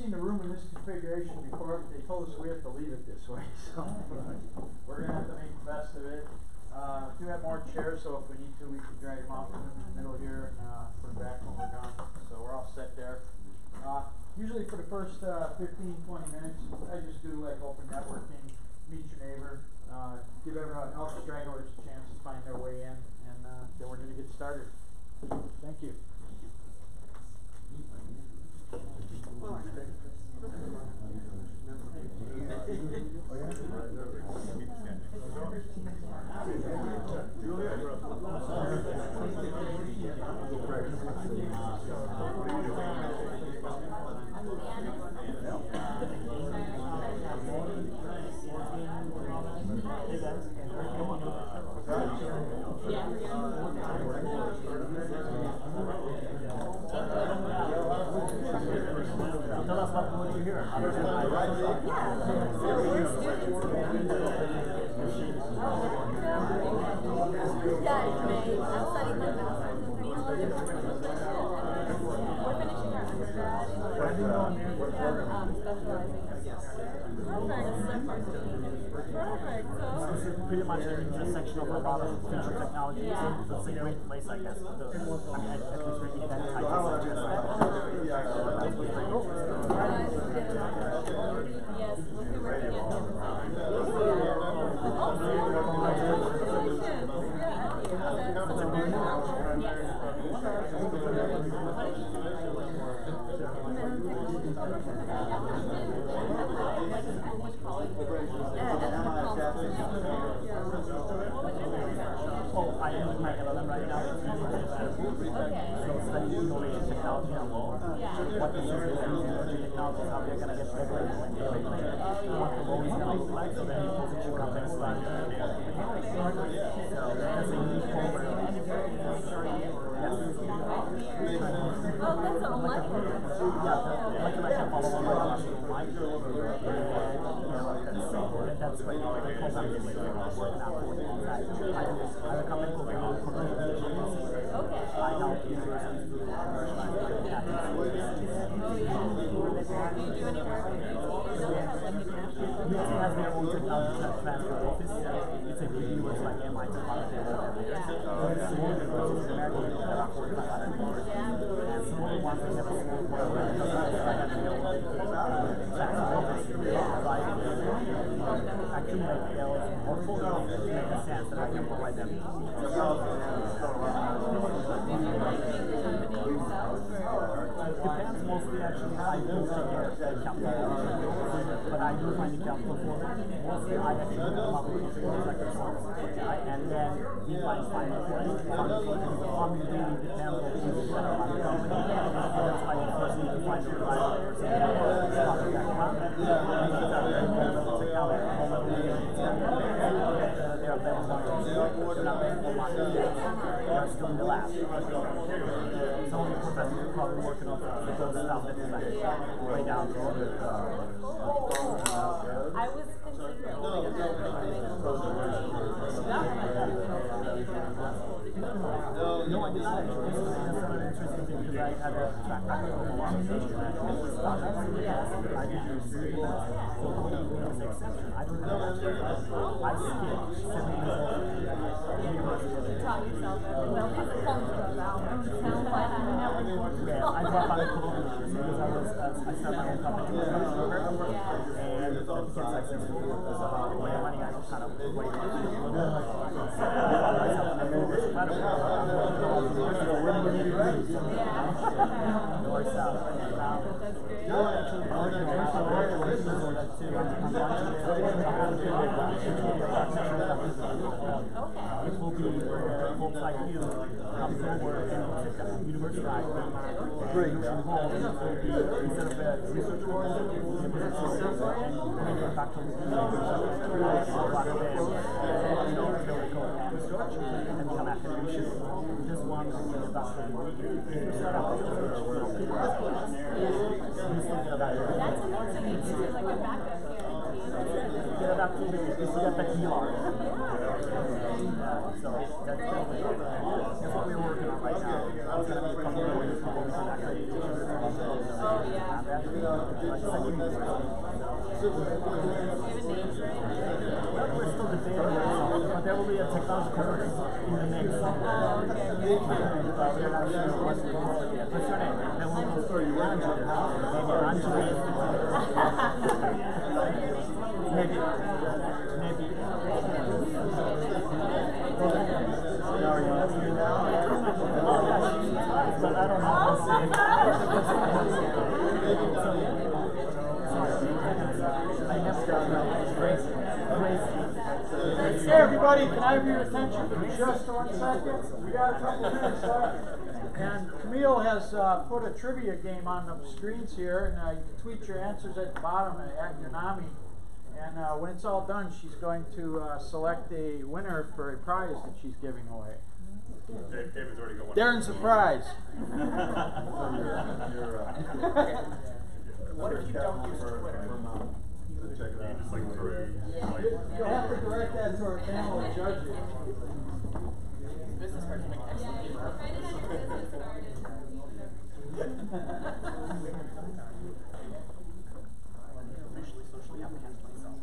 seen the room in this configuration before, but they told us we have to leave it this way, so we're gonna have to make the best of it. Do have more chairs, so if we need to, we can drag them off in the middle here and put them back when we're done. So we're all set there. Usually for the first 15-20 minutes, I just do like open networking, meet your neighbor, give everyone else stragglers a chance to find their way in, and then we're gonna get started. Thank you. Tell us about what you hear. Yeah, it's May. I'm studying my master's in technology. We're finishing our undergrad in specializing in Perfect. This is pretty much an intersection of a lot of future technologies. Yeah. So it's a great place, I guess, for those. I mean, at least for event type of such as that. That's what's pretty cool. Yes, we'll be working at Oh, I am doing my LLM right now. So studying innovation technology and law. What this is emerging technologies, how they're going to get regulated when they regulate. What the law is going to look like, so then you position context like so that's a unique program. Yes. Oh, that's an online program. Yeah, like I can follow on my last online. That's what the program is working out for. I have a company called Okay. I help universities to commercialize their patents. Oh, yeah. Do you do any work with UT has their own technology transfer office. It's a big university like MIT, Yeah. small universities in America that are 45 years. And some of the ones they have a small program because I have their own transfer office. Actually, like their portfolio makes sense that I can provide them. Depends mostly actually I don't take capital, but I do find the capital for it. Mostly I actually come up with things like this. And then we find finance fund really depends on the people that are running the company. So that's why you first need to find the right person that has a background. They are level 1, they're not level 1, they are still in the lab. Some of the professors are probably working on the good stuff that is like way down the road. I was considering No, I did not actually. That's an interesting thing because I had a track record of a lot of things. I did do 3 months. So 26 sessions. I don't know. I skipped 7 years old. You taught yourself well, this comes from albums. Sounds like I never worked. Yeah, I dropped out of Columbia because I started my own company. And it became successful. So when the money I was kind of waiting for a little bit. So I found myself in a very incredible. North South. No, actually, it will be folks like you come forward and sit at the university great home. It will be instead of a research work, it will be a business system and manufacturing rather than theoretical research and become academician. This one is the industrial That's amazing. You do like a backup guarantee. Get it up to get the PR. So that's what we're working on right now. It's going to be a couple of ways before we can actually Oh, yeah. Well, we're still debating that, but there will be a technology course in the mix. Oh, okay. We're not sure what's the name yet. What's your name? Then we'll go for you. Maybe Anjali is the Maybe. But I don't Hey everybody, can I have your attention for just 1 second? We got a couple minutes left. And Camille has put a trivia game on the screens here, and you can tweet your answers at the bottom at Yanami. And when it's all done, she's going to select a winner for a prize that she's giving away. David's already got one. Darren's a prize. What if you don't use Twitter? You'll have to direct that to our panel of judges. Business cards make excellent paper. Officially socially outcast myself.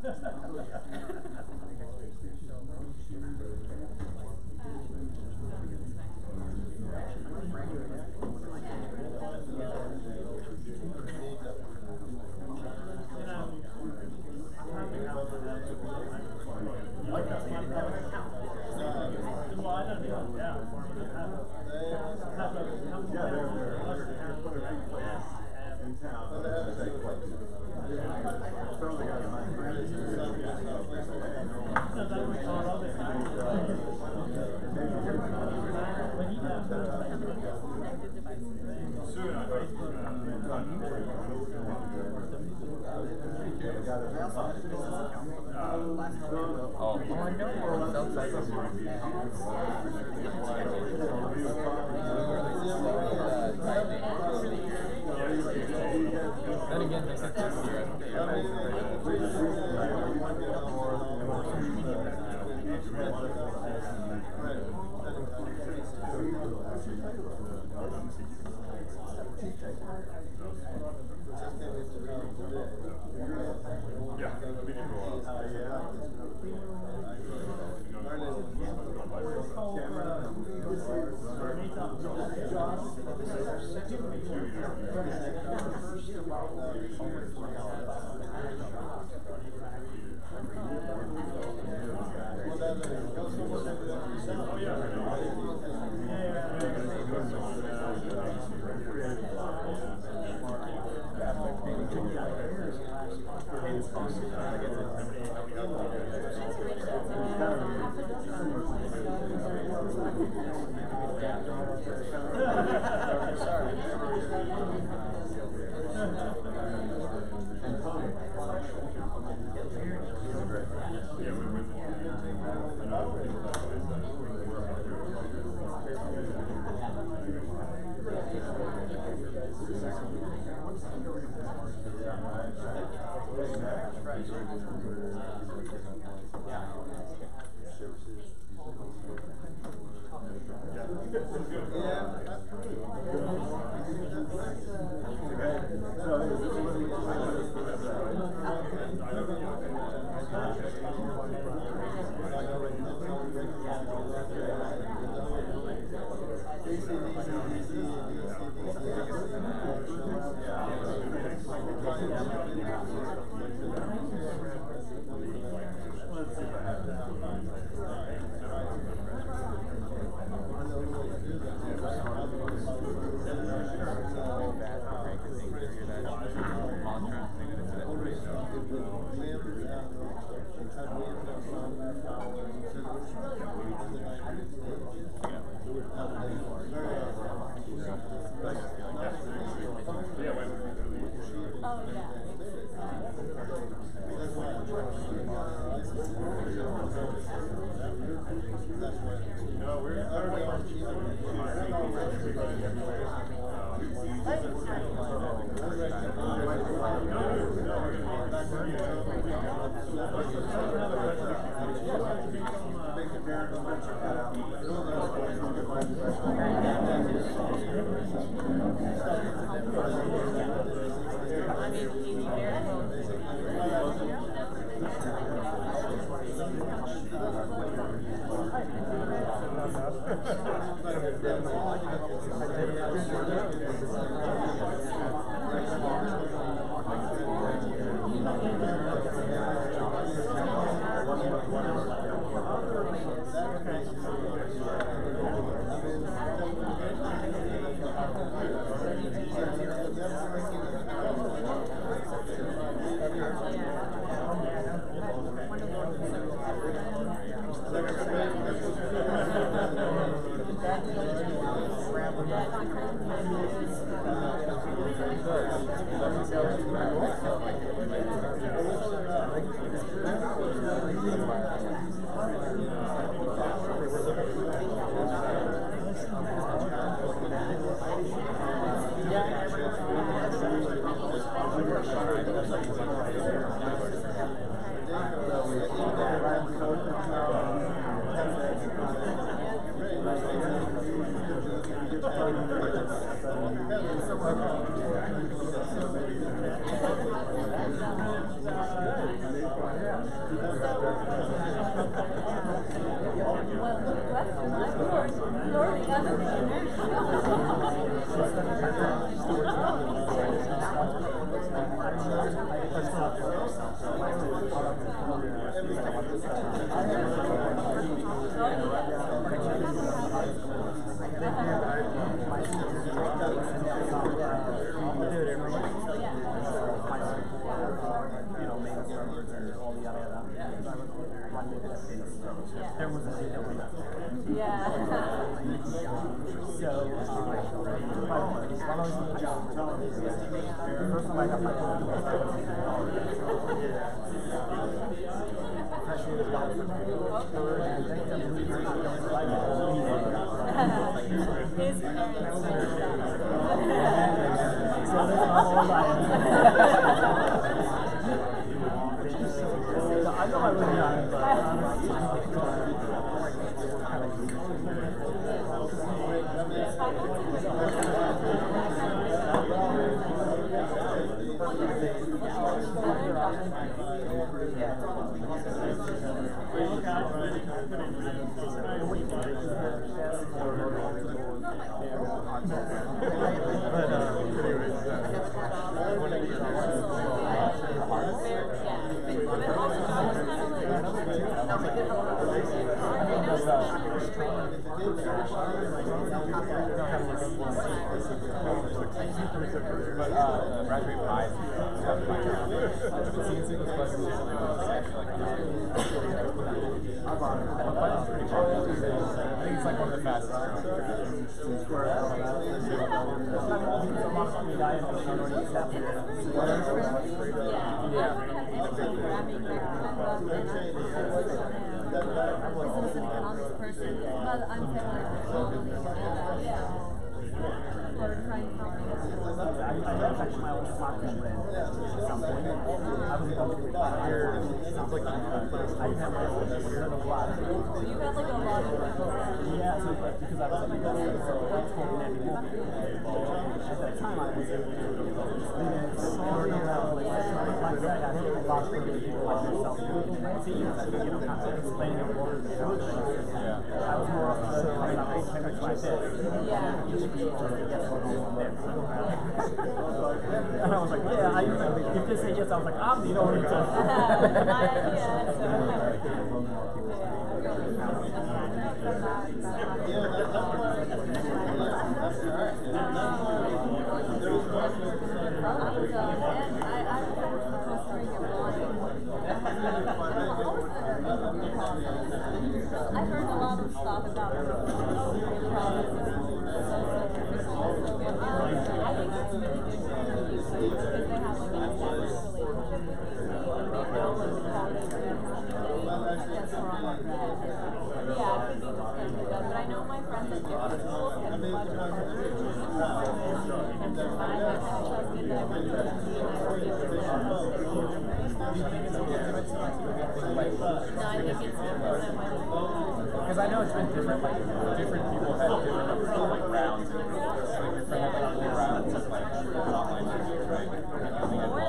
More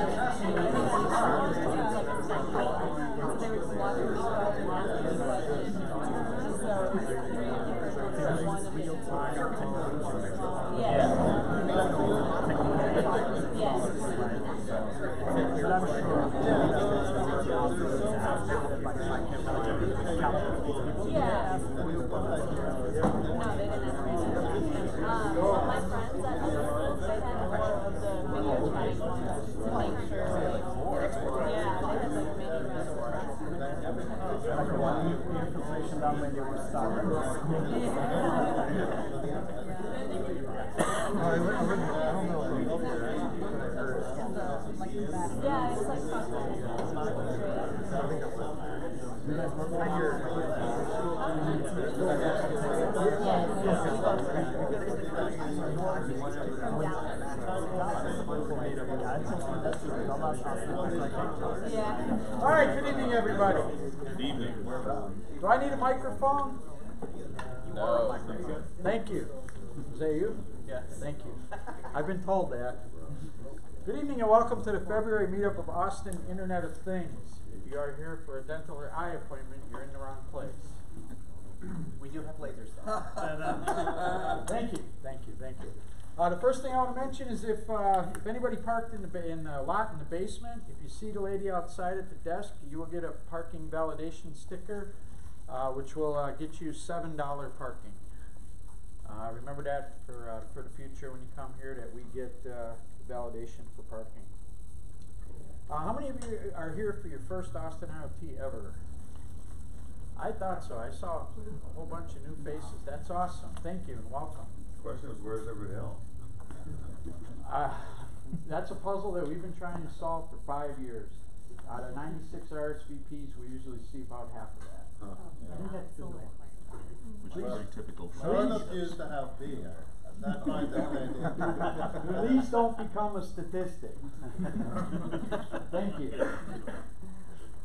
All right, good evening, everybody. Good evening. Do I need a microphone? No. Thank you. Is that you? Yes. Thank you. I've been told that. Good evening and welcome to the February meetup of Austin Internet of Things. If you are here for a dental or eye appointment, you're in the wrong place. We do have lasers though. Thank you, thank you, thank you. The first thing I want to mention is if anybody parked in the lot in the basement, if you see the lady outside at the desk, you will get a parking validation sticker, which will get you $7 parking. Remember that for the future when you come here, that we get validation for parking. How many of you are here for your first Austin IoT ever? I thought so. I saw a whole bunch of new faces. That's awesome. Thank you and welcome. The question is, where's everybody else? That's a puzzle that we've been trying to solve for 5 years. Out of 96 RSVPs, we usually see about half of that. Huh. I think that's the way. Which is very typical. Sure enough used to have beer. Not quite that many. Please don't become a statistic. Thank you.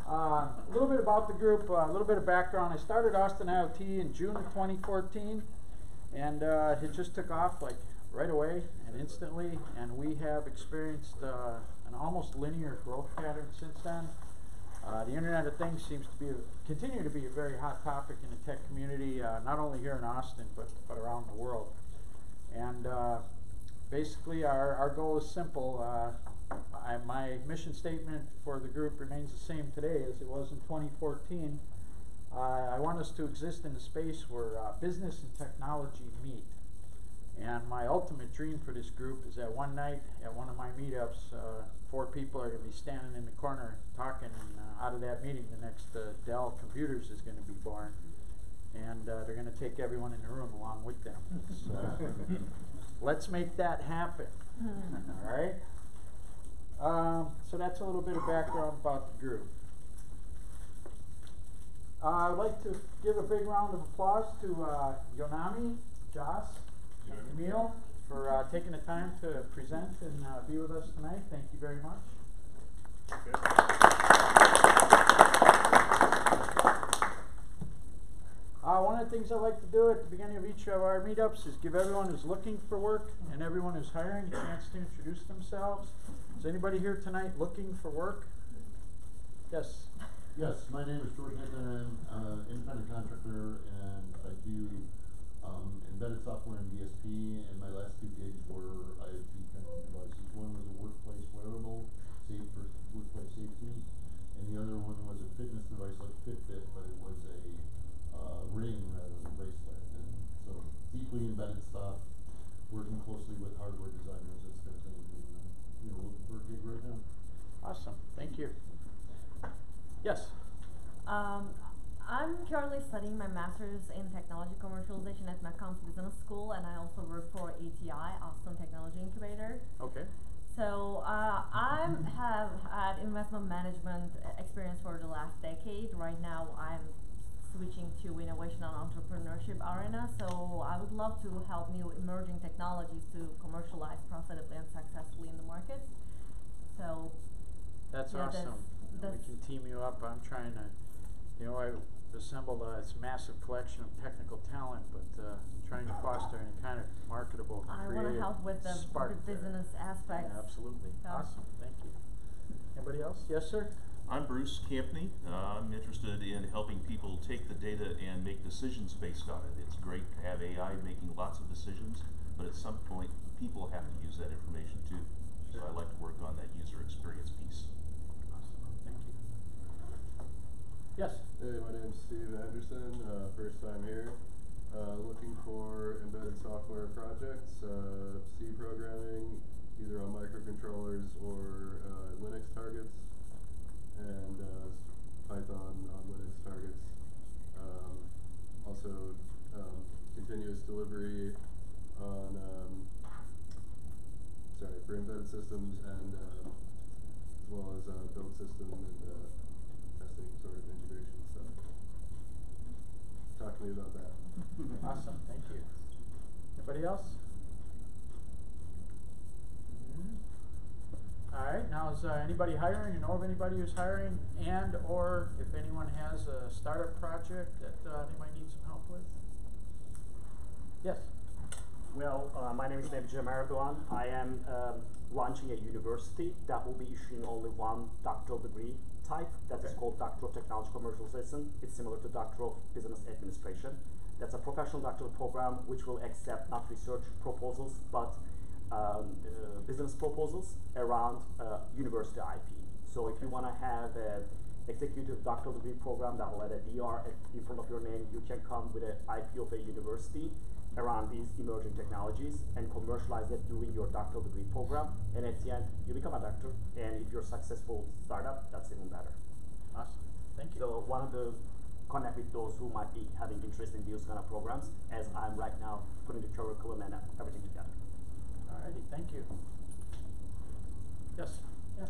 A little bit about the group, a little bit of background. I started Austin IoT in June of 2014, and it just took off like right away and instantly, and we have experienced an almost linear growth pattern since then. The Internet of Things seems to be continue to be a very hot topic in the tech community, not only here in Austin but around the world. And basically, our goal is simple. My mission statement for the group remains the same today as it was in 2014. I want us to exist in a space where business and technology meet. And my ultimate dream for this group is that one night at one of my meetups, 4 people are going to be standing in the corner talking, and out of that meeting, the next Dell Computers is going to be born. And they're going to take everyone in the room along with them. So let's make that happen. All right? So that's a little bit of background about the group. I'd like to give a big round of applause to Yonami, Joss, and Emil for taking the time to present and be with us tonight. Thank you very much. One of the things I like to do at the beginning of each of our meetups is give everyone who's looking for work and everyone who's hiring a chance to introduce themselves. Is anybody here tonight looking for work? Yes. Yes, my name is George Nickman. I'm an independent contractor, and I do embedded software and DSP, and my last 2 gigs were IoT connected devices. One was a workplace wearable, safe for workplace safety, and the other one was a fitness device like Fitbit, but it was a ring rather than a bracelet. And so deeply embedded stuff, working closely with hardware designers, that's kind of thing. Looking for a gig right now. Awesome. Thank you. Yes. I'm currently studying my master's in technology commercialization at McCombs Business School, and I also work for ATI, Austin Technology Incubator. Okay. So I have had investment management experience for the last decade. Right now I'm switching to innovation and entrepreneurship arena, so I would love to help new emerging technologies to commercialize profitably and successfully in the market. So that's awesome. We can team you up. I'm trying to, I assembled this massive collection of technical talent, but trying to foster any kind of marketable, I want to help with the business aspects. Yeah, absolutely. So. Awesome. Thank you. Anybody else? Yes, sir? I'm Bruce Campney. I'm interested in helping people take the data and make decisions based on it. It's great to have AI making lots of decisions, but at some point, people have to use that information too. So I like to work on that user experience piece. Awesome, thank you. Yes? Hey, my name's Steve Anderson, first time here. Looking for embedded software projects, C programming, either on microcontrollers or Linux targets, and Python on Linux targets. Also, continuous delivery on, for embedded systems, and as well as build system and testing sort of integration stuff. Talk to me about that. Awesome, thank you. Anybody else? Alright, now is anybody hiring? You know of anybody who's hiring, and or if anyone has a startup project that they might need some help with? Yes? Well, my name is Jim Erdogan. I am launching a university that will be issuing only one doctoral degree type. That is called Doctor of Technology Commercialization. It's similar to Doctor of Business Administration. That's a professional doctoral program which will accept not research proposals, but business proposals around university IP. So if you want to have an executive doctoral degree program that will add a DR in front of your name, you can come with an IP of a university around these emerging technologies and commercialize it during your doctoral degree program. And at the end, you become a doctor. And if you're a successful startup, that's even better. Awesome, thank you. So one of the connect with those who might be having interest in these kind of programs, as I'm right now putting the curriculum and everything together. Alrighty, thank you. Yes? Yeah.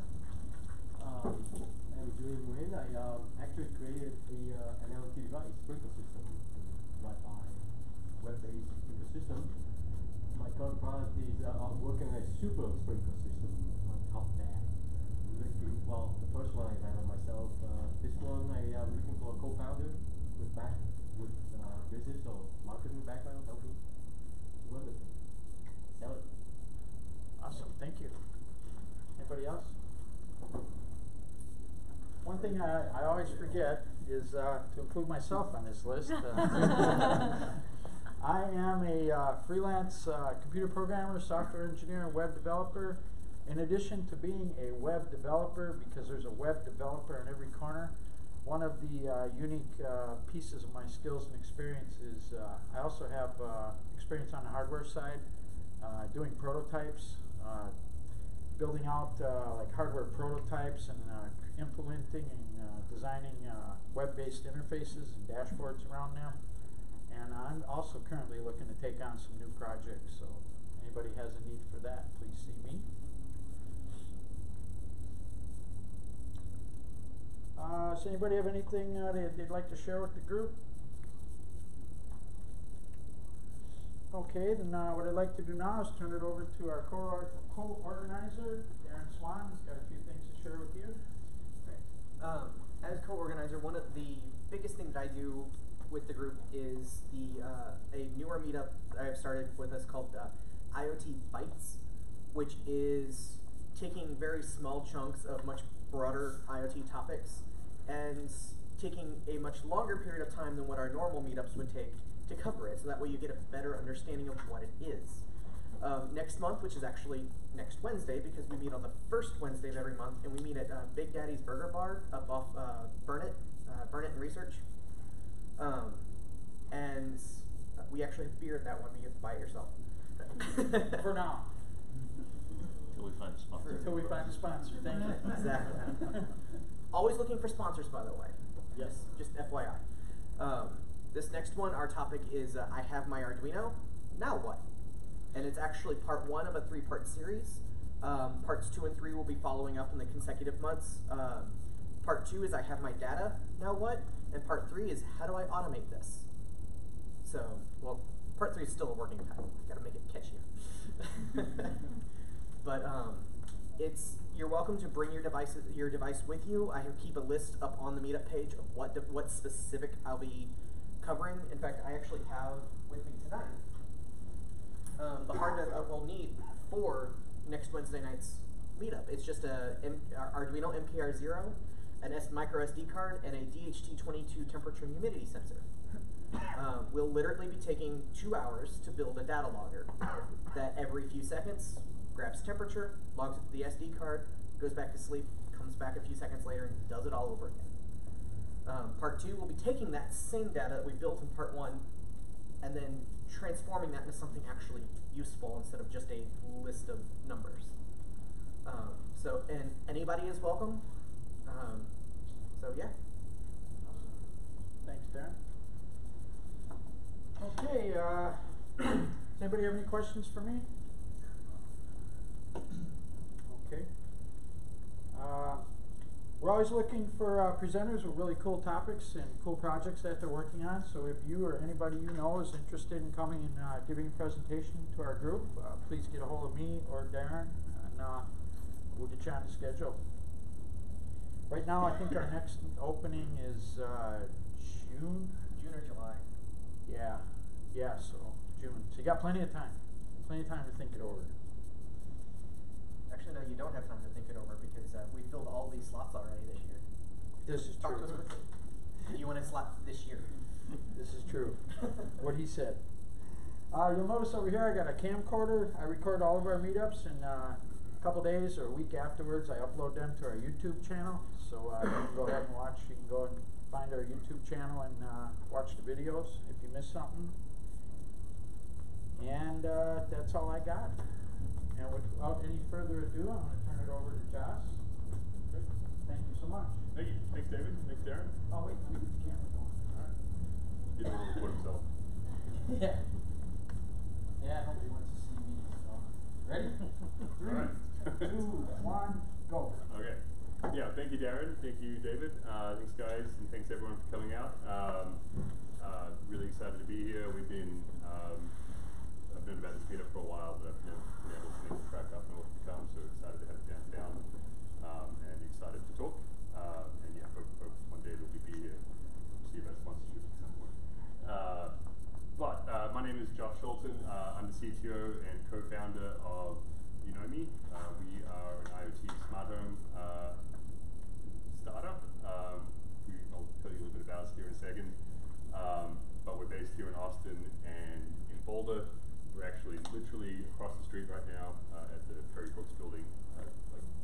I'm doing Nguyen. I actually created an IoT device sprinkler system Wi-Fi web-based ecosystem. My current product is I'm working on a super sprinkler system on top of that. Well, the first one I ran on myself. This one I am looking for a co-founder with business or marketing background, helping run it, sell it. Awesome, thank you. Anybody else? One thing I always forget is to include myself on this list. I am a freelance computer programmer, software engineer, and web developer. In addition to being a web developer, because there's a web developer in every corner, one of the unique pieces of my skills and experience is I also have experience on the hardware side, doing prototypes, building out like hardware prototypes and implementing and designing web-based interfaces and dashboards around them. And I'm also currently looking to take on some new projects, so anybody has a need for that, please see me. Does anybody have anything they'd like to share with the group? Okay, then what I'd like to do now is turn it over to our co-organizer, Darren Swan. He's got a few things to share with you. Great. As co-organizer, one of the biggest things that I do with the group is a newer meetup that I've started with us called IoT Bites, which is taking very small chunks of much broader IoT topics and taking a much longer period of time than what our normal meetups would take to cover it, so that way you get a better understanding of what it is. Next month, which is actually next Wednesday, because we meet on the first Wednesday of every month, and we meet at Big Daddy's Burger Bar up off Burnett and Research. And we actually have beer at that one, but you have to buy it yourself. For now. Until we find a sponsor. Until we find a sponsor, thank you. Exactly. Always looking for sponsors, by the way. Yes. Just FYI. This next one, our topic is I have my Arduino, now what? And it's actually part 1 of a 3-part series. Parts 2 and 3 will be following up in the consecutive months. Part 2 is I have my data, now what? And part 3 is how do I automate this? So, well, part 3 is still a working title. I gotta make it catchier. But you're welcome to bring your device with you. I keep a list up on the meetup page of what specific I'll be covering. In fact, I actually have with me tonight the hard drive we'll need for next Wednesday night's meetup. It's just a Arduino MKR0, an micro SD card, and a DHT22 temperature and humidity sensor. We'll literally be taking 2 hours to build a data logger that every few seconds grabs temperature, logs it to the SD card, goes back to sleep, comes back a few seconds later, and does it all over again. Part 2 will be taking that same data that we built in part 1 and then transforming that into something actually useful instead of just a list of numbers. And anybody is welcome. So yeah. Thanks, Darren. Okay, does anybody have any questions for me? Okay. We're always looking for presenters with really cool topics and cool projects that they're working on. So if you or anybody you know is interested in coming and giving a presentation to our group, please get a hold of me or Darren, and we'll get you on the schedule. Right now, I think our next opening is June. June or July. Yeah, so June. So you got plenty of time. Plenty of time to think it over. Actually, no, you don't have time to think it over because we filled all these slots already this year. This is Talk to us true. quickly. You want a slot this year? This is true. What he said. You'll notice over here I got a camcorder. I record all of our meetups, and a couple days or a week afterwards I upload them to our YouTube channel. So you can go ahead and watch. You can go and find our YouTube channel and watch the videos if you miss something. And that's all I got. And without any further ado, I'm going to turn it over to Josh. Good. Thank you so much. Thank you. Thanks, David. Thanks, Darren. Oh, wait, let me get the camera going. All right. He didn't want to record himself. Yeah. Yeah, nobody wants to see me, so. Ready? 3, All right. 2, 1, go. Okay. Yeah, thank you, Darren. Thank you, David. Thanks, guys, and thanks everyone for coming out. Really excited to be here. We've been, I've known about this meetup for a while, but I've never been able to make the track up north to come, so excited to have it downtown, and excited to talk. And yeah, hope one day we'll be here. See about sponsorship at some point. My name is Josh Schulten. I'm the CTO and co-founder of Unomi. We are an IoT smart home startup. I'll tell you a little bit about us here in a second. But we're based here in Austin and in Boulder. We're actually literally across the street right now at the Perry Brooks building, like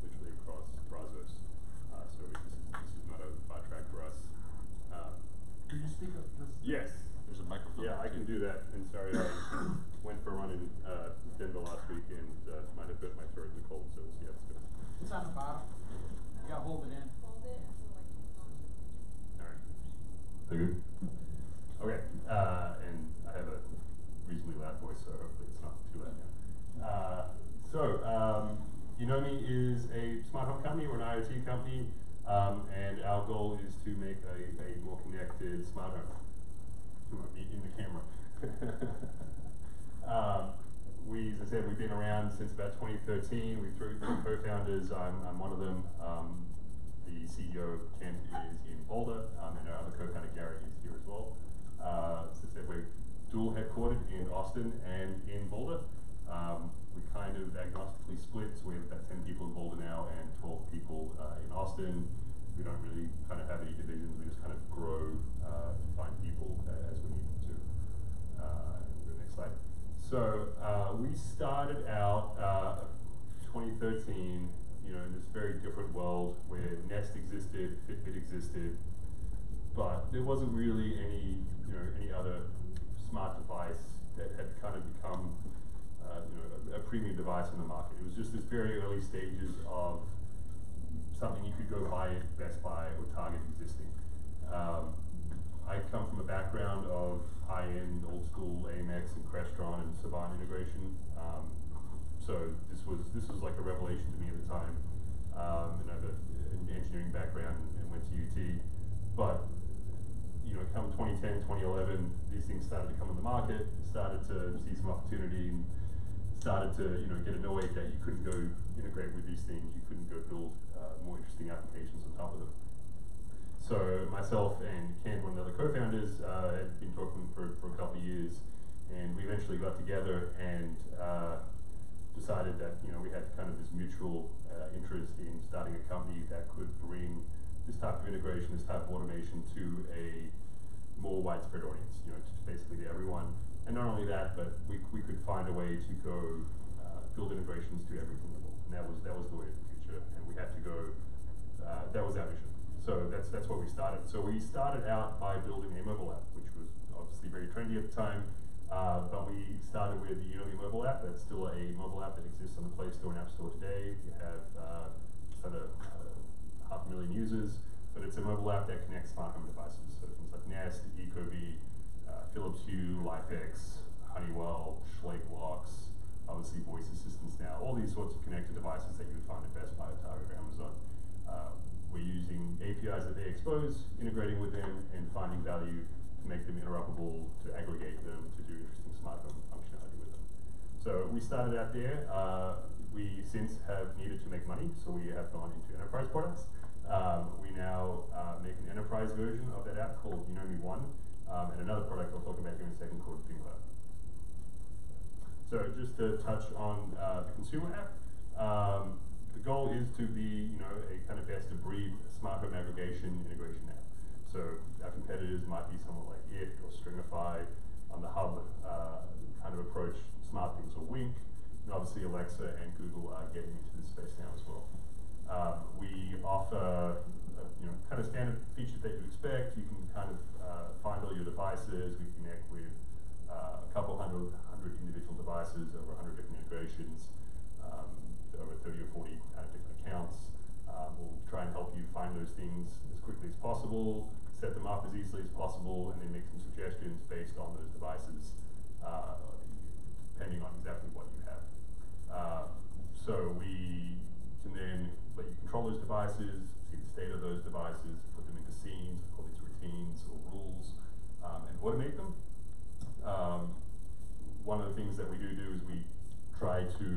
literally across Brazos. So this is not a far track for us. Can you speak up? Yes. There's a microphone. Yeah, I can do that. And sorry, I went for a run in Denver last week and might have hurt my throat in the cold, so we'll see how this goes. It's on the bottom. You gotta hold it in. Hold it until like it's on. Alright. Good? Okay. And I have a reasonably loud voice, so hopefully it's not too loud now. Unomi is a smart home company. We're an IoT company, and our goal is to make a more connected smart home. In the camera. As I said, we've been around since about 2013. We've three co-founders. I'm one of them. The CEO, Kent, is in Boulder, and our other co-founder, Gary, is here as well. As I said, we're dual headquartered in Austin and in Boulder. We kind of agnostically split, so we have about 10 people in Boulder now and 12 people in Austin. We don't really kind of have any divisions. We just kind of grow to find people as we need them to. Go to the next slide. So we started out 2013, in this very different world where Nest existed, Fitbit existed, but there wasn't really any other smart device that had kind of become a premium device in the market. It was just this very early stages of something you could go buy at Best Buy or Target existing. I come from a background of high-end, old-school AMX and Crestron and Savant integration. So this was like a revelation to me at the time. And I have an engineering background and went to UT. But come 2010, 2011, these things started to come on the market, started to see some opportunity, and started to get annoyed that you couldn't go integrate with these things, you couldn't go build more interesting applications on top of them. So myself and Ken, one of the other co-founders, had been talking for a couple of years, and we eventually got together and decided that we had kind of this mutual interest in starting a company that could bring this type of integration, this type of automation to a more widespread audience, you know, to basically to everyone. And not only that, but we could find a way to go build integrations to everything in the world. And that was the way of the future. And we had to go, that was our mission. So that's what we started. So we started out by building a mobile app, which was obviously very trendy at the time. But we started with the early mobile app. That's still a mobile app that exists on the Play Store and App Store today. We have just under 500,000 users, but it's a mobile app that connects smart home devices. So things like Nest, Ecobee, Philips Hue, LifeX, Honeywell, Schlage locks, obviously voice assistants now, all these sorts of connected devices that you would find at Best Buy, Target, or Amazon. We're using APIs that they expose, integrating with them, and finding value to make them interoperable, to aggregate them, to do interesting smart home functionality with them. So we started out there. We since have needed to make money, so we have gone into enterprise products. We now make an enterprise version of that app called Unomi One, and another product I'll talk about here in a second called Fingler. So just to touch on the consumer app, the goal is to be, you know, a kind of best of breed smart home aggregation integration app. So our competitors might be someone like It or Stringify on the hub kind of approach, SmartThings or Wink, and obviously Alexa and Google are getting into this space now as well. We offer, you know, kind of standard features that you expect. You can kind of find all your devices. We connect with a couple hundred individual devices, over 100 different integrations, over 30 or 40 kind of different accounts. We'll try and help you find those things as quickly as possible, set them up as easily as possible, and then make some suggestions based on those devices, depending on exactly what you have. So we can then let you control those devices, see the state of those devices, put them into scenes, call these routines or rules, and automate them. One of the things that we do is we try to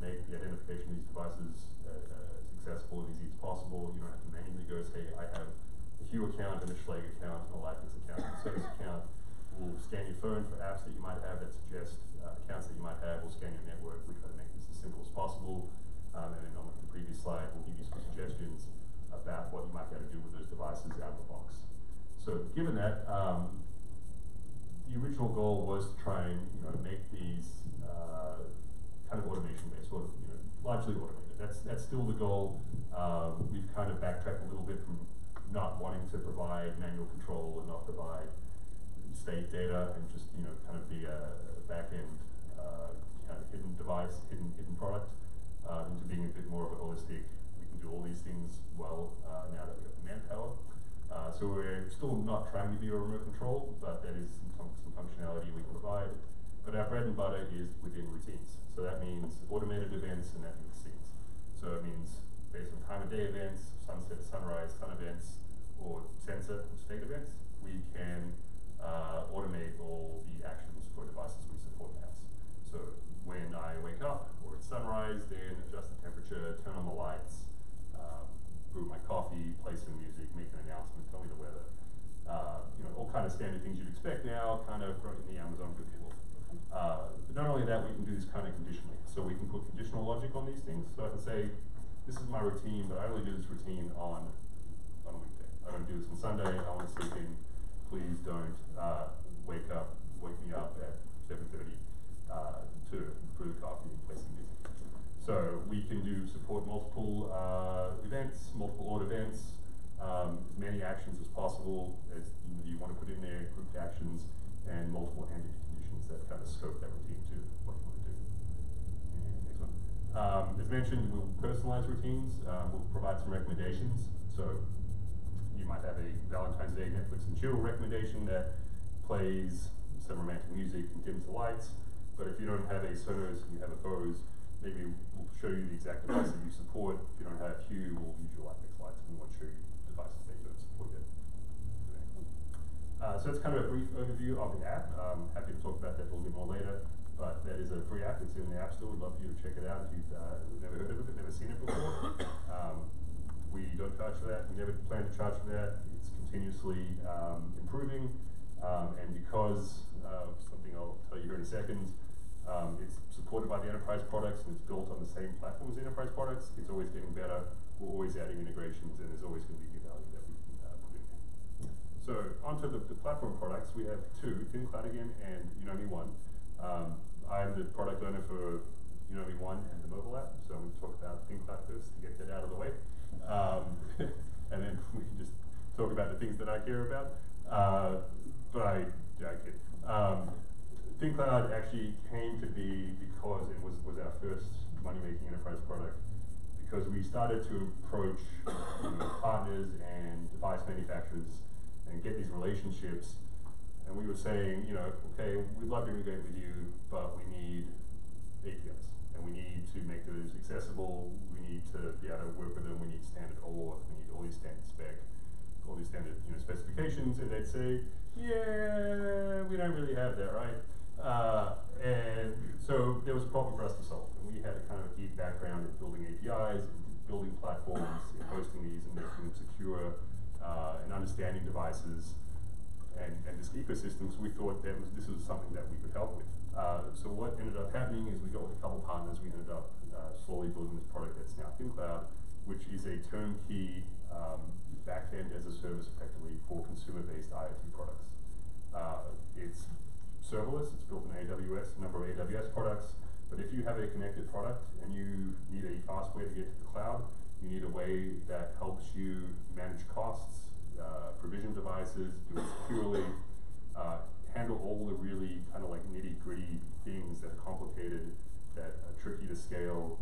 make the identification of these devices as accessible and easy as possible. You don't have to manually go say, I have a Hue account and a Schlage account and a LifeX account and a Service account. We'll scan your phone for apps that you might have that suggest accounts that you might have. We'll scan your network. We try to make this as simple as possible. And then on the previous slide, we'll give you some suggestions about what you might be able to do with those devices out of the box. So given that, the original goal was to try and, you know, make these kind of automation-based, or, you know, largely automated. That's still the goal. We've kind of backtracked a little bit from not wanting to provide manual control and not provide state data and just, you know, kind of be a back-end kind of hidden device, hidden product, into being a bit more of a holistic. We can do all these things well now that we have the manpower. So we're still not trying to be a remote control, but that is some functionality we can provide. But our bread and butter is within routines. So that means automated events, and that means scenes. So it means based on time of day events, sunset, sunrise, sun events, or sensor state events, we can automate all the actions for devices we support in the house. So when I wake up, or it's sunrise, then adjust the temperature, turn on the lights, brew my coffee, play some music, make an announcement, tell me the weather. You know, all kind of standard things you'd expect now, kind of in the Amazon Google. But not only that, we can do this kind of conditionally. So we can put conditional logic on these things. So I can say, this is my routine, but I only do this routine on a weekday. I don't do this on Sunday. I want to sleep in. Please don't wake me up at 7:30 to brew coffee and play some music. So we can support multiple events, multiple order events, as many actions as possible as you want to put in there, grouped actions, and multiple handed conditions that kind of scope that routine to what you want to do. And next one. As mentioned, we'll personalize routines. We'll provide some recommendations. So you might have a Valentine's Day Netflix and chill recommendation that plays some romantic music and dims the lights. But if you don't have a Sonos and you have a Bose, maybe we'll show you the exact device that you support. If you don't have Hue, we'll use your LifeX lights, and we won't show you devices that you don't support yet. So that's kind of a brief overview of the app. Happy to talk about that a little bit more later, but that is a free app. It's in the App Store. We'd love for you to check it out if you've never heard of it, never seen it before. We don't charge for that. We never plan to charge for that. It's continuously improving, and because of something I'll tell you here in a second, It's supported by the enterprise products and it's built on the same platform as the enterprise products. It's always getting better. We're always adding integrations, and there's always going to be new value that we can put in there. So onto the platform products, we have two, ThinCloud again and Unomi One. I'm the product owner for Unomi One and the mobile app, so I'm going to talk about ThinCloud first to get that out of the way. And then we can just talk about the things that I care about. But I kid. ThinCloud actually came to be because it was our first money-making enterprise product, because we started to approach partners and device manufacturers and get these relationships, and we were saying, okay, we'd love to integrate with you, but we need APIs, and we need to make those accessible, we need to be able to work with them, we need standard OAuth, we need all these standard all these standard specifications, and they'd say, yeah, we don't really have that, right? And so there was a problem for us to solve, and we had a kind of a deep background in building APIs, building platforms, and hosting these and making them secure, and understanding devices and this ecosystem. So we thought that this was something that we could help with. So what ended up happening is we got with a couple partners. We ended up slowly building this product that's now ThinCloud, which is a turnkey backend as a service effectively for consumer-based IoT products. It's serverless, it's built in AWS, a number of AWS products, but if you have a connected product and you need a fast way to get to the cloud, you need a way that helps you manage costs, provision devices, do it securely, handle all the really kind of like nitty-gritty things that are complicated, that are tricky to scale,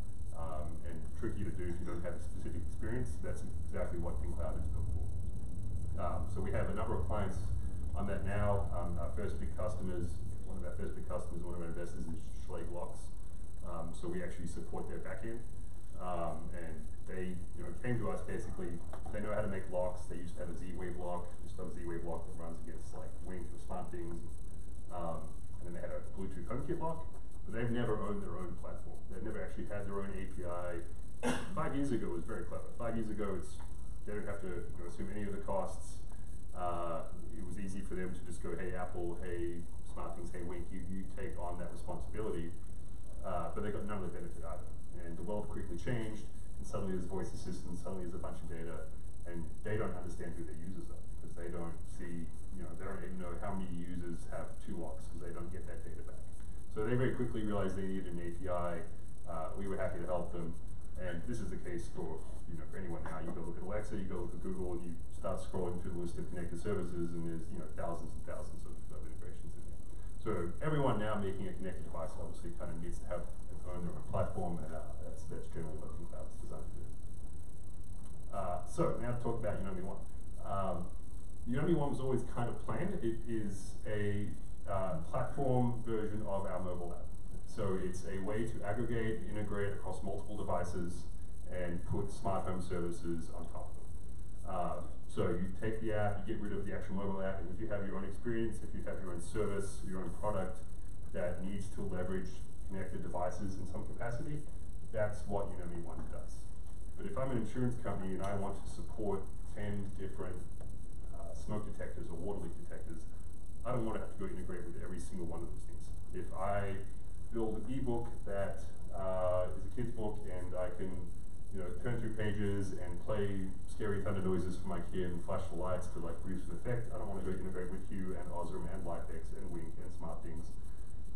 and tricky to do if you don't have a specific experience. That's exactly what ThinCloud is built for. So we have a number of clients on that now. Our first big customers, one of our investors is Schlage Locks. So we actually support their backend. And they came to us basically, they know how to make locks. They used to have a Z-Wave lock, just have a Z-Wave lock that runs against like Wink or SmartThings. And then they had a Bluetooth HomeKit lock, but they've never owned their own platform. They've never actually had their own API. 5 years ago it was very clever. 5 years ago they don't have to assume any of the costs. It was easy for them to just go, hey Apple, hey SmartThings, hey Wink, you take on that responsibility. But they got none of the benefit either. And the world quickly changed, and suddenly there's voice assistants, suddenly there's a bunch of data, and they don't understand who their users are, because they don't see, they don't even know how many users have two locks, because they don't get that data back. So they very quickly realized they needed an API. We were happy to help them, and this is the case for for anyone now. You go look at Alexa, you go look at Google, and you start scrolling through the list of connected services, and there's thousands and thousands of integrations in there. So everyone now making a connected device obviously kind of needs to have own their own platform, and that's generally what ThinCloud is designed to do. So now to talk about Unomi One. Unomi One was always kind of planned. It is a platform version of our mobile app. So it's a way to aggregate, integrate across multiple devices, and put smart home services on top of them. So you take the app, you get rid of the actual mobile app, and if you have your own experience, if you have your own service, your own product that needs to leverage connected devices in some capacity, that's what Unomi One does. But if I'm an insurance company and I want to support 10 different smoke detectors or water leak detectors, I don't want to have to go integrate with every single one of those things. If I build an ebook that is a kid's book and I can turn through pages and play scary thunder noises for my kid and flash the lights to like produce an effect, I don't want to go integrate with Hue and Osram and LifeX and Wink and SmartThings.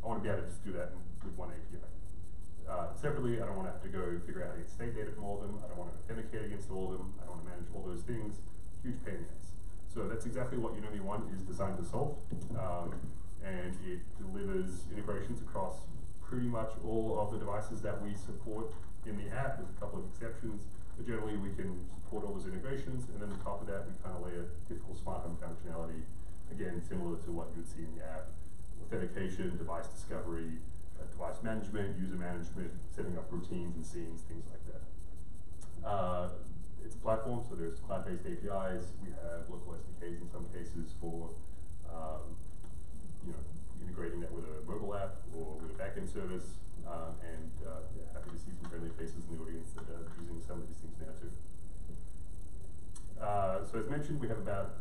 I want to be able to just do that with one API. Separately, I don't want to have to go figure out how to get state data from all of them. I don't want to authenticate against all of them. I don't want to manage all those things. Huge pain in the ass. So that's exactly what Unomi One is designed to solve. And it delivers integrations across pretty much all of the devices that we support in the app. There's a couple of exceptions, but generally we can support all those integrations, and then on top of that we kind of lay a typical smart home functionality, again similar to what you would see in the app. Authentication, device discovery, device management, user management, setting up routines and scenes, things like that. It's a platform, so there's cloud-based APIs. We have local SDKs in some cases for integrating that with a mobile app or with a backend service. And happy to see some friendly faces in the audience that are using some of these things now too. So as mentioned, we have about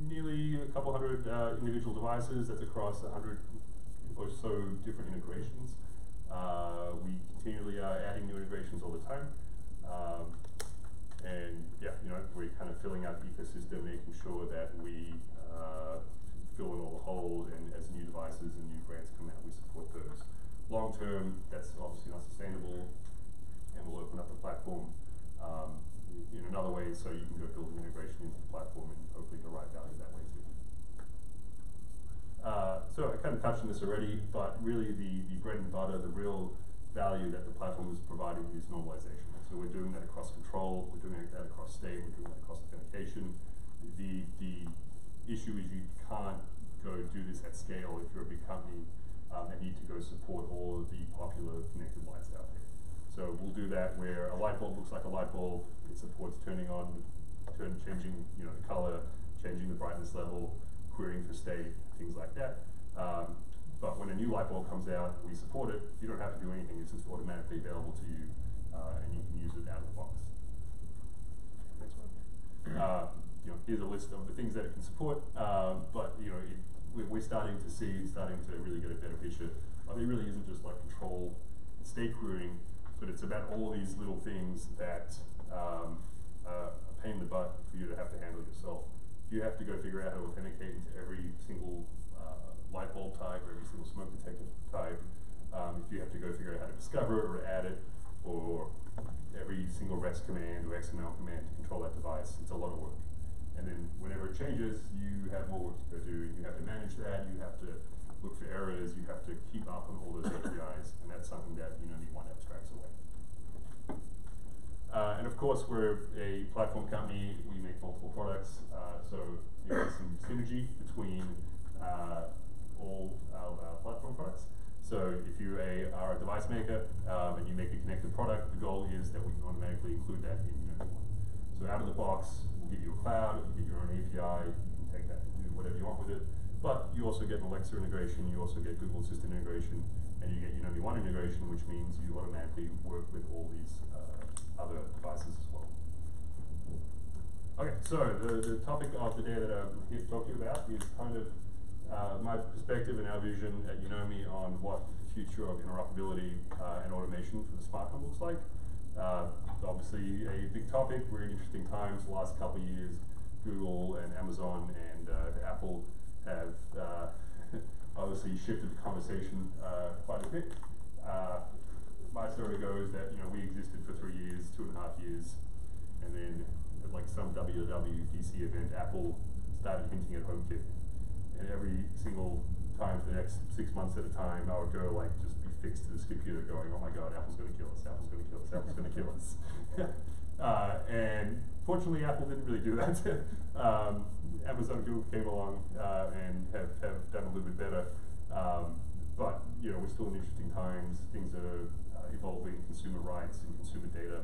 nearly a couple hundred individual devices. That's across so different integrations. We continually are adding new integrations all the time. And yeah, you know, we're kind of filling out the ecosystem, making sure that we fill in all the holes, and as new devices and new grants come out, we support those. Long term, that's obviously not sustainable, and we'll open up the platform in another way, so you can go build an integration into the platform and hopefully derive value that way too. So I kind of touched on this already, but really the bread and butter, the real value that the platform is providing is normalization. So we're doing that across control, we're doing that across state, we're doing that across authentication. The issue is you can't go do this at scale if you're a big company and need to go support all of the popular connected lights out there. So we'll do that where a light bulb looks like a light bulb, it supports turning on, changing, you know, the color, changing the brightness level, querying for state, things like that. But when a new light bulb comes out, we support it, you don't have to do anything, it's just automatically available to you, and you can use it out of the box. Next one. You know, here's a list of the things that it can support, but you know, we're starting to really get a better picture. I mean, it really isn't just like control and state querying, but it's about all these little things that are a pain in the butt for you to have to handle yourself. If you have to go figure out how to authenticate into every single light bulb type or every single smoke detector type, if you have to go figure out how to discover it or add it, or every single REST command or XML command to control that device, it's a lot of work. And then whenever it changes, you have more work to go do. You have to manage that, you have to look for errors, you have to keep up on all those APIs, and that's something that Unity 1 abstracts away. And of course, we're a platform company, we make multiple products, so there's some synergy between all our platform products. So if you are a device maker and you make a connected product, the goal is that we can automatically include that in Unity 1. So out of the box, we'll give you a cloud, you get your own API, you can take that and do whatever you want with it. But you also get an Alexa integration, you also get Google Assistant integration, and you get Unity 1 integration, which means you automatically work with all these other devices as well. Okay, so the topic of the day that I'm here to talk to you about is kind of my perspective and our vision at Unomi on what the future of interoperability and automation for the smart home looks like. Obviously a big topic, we're in interesting times. The last couple of years, Google and Amazon and Apple have obviously shifted the conversation quite a bit. My story goes that, you know, we existed for 3 years, 2.5 years, and then at like some WWDC event, Apple started hinting at HomeKit. And every single time for the next 6 months at a time, I would go like just be fixed to this computer going, oh my god, Apple's gonna kill us, Apple's gonna kill us, Apple's gonna kill us. And fortunately Apple didn't really do that. Amazon and Google came along and have done a little bit better. But you know, we're still in interesting times, things are evolving, consumer rights and consumer data,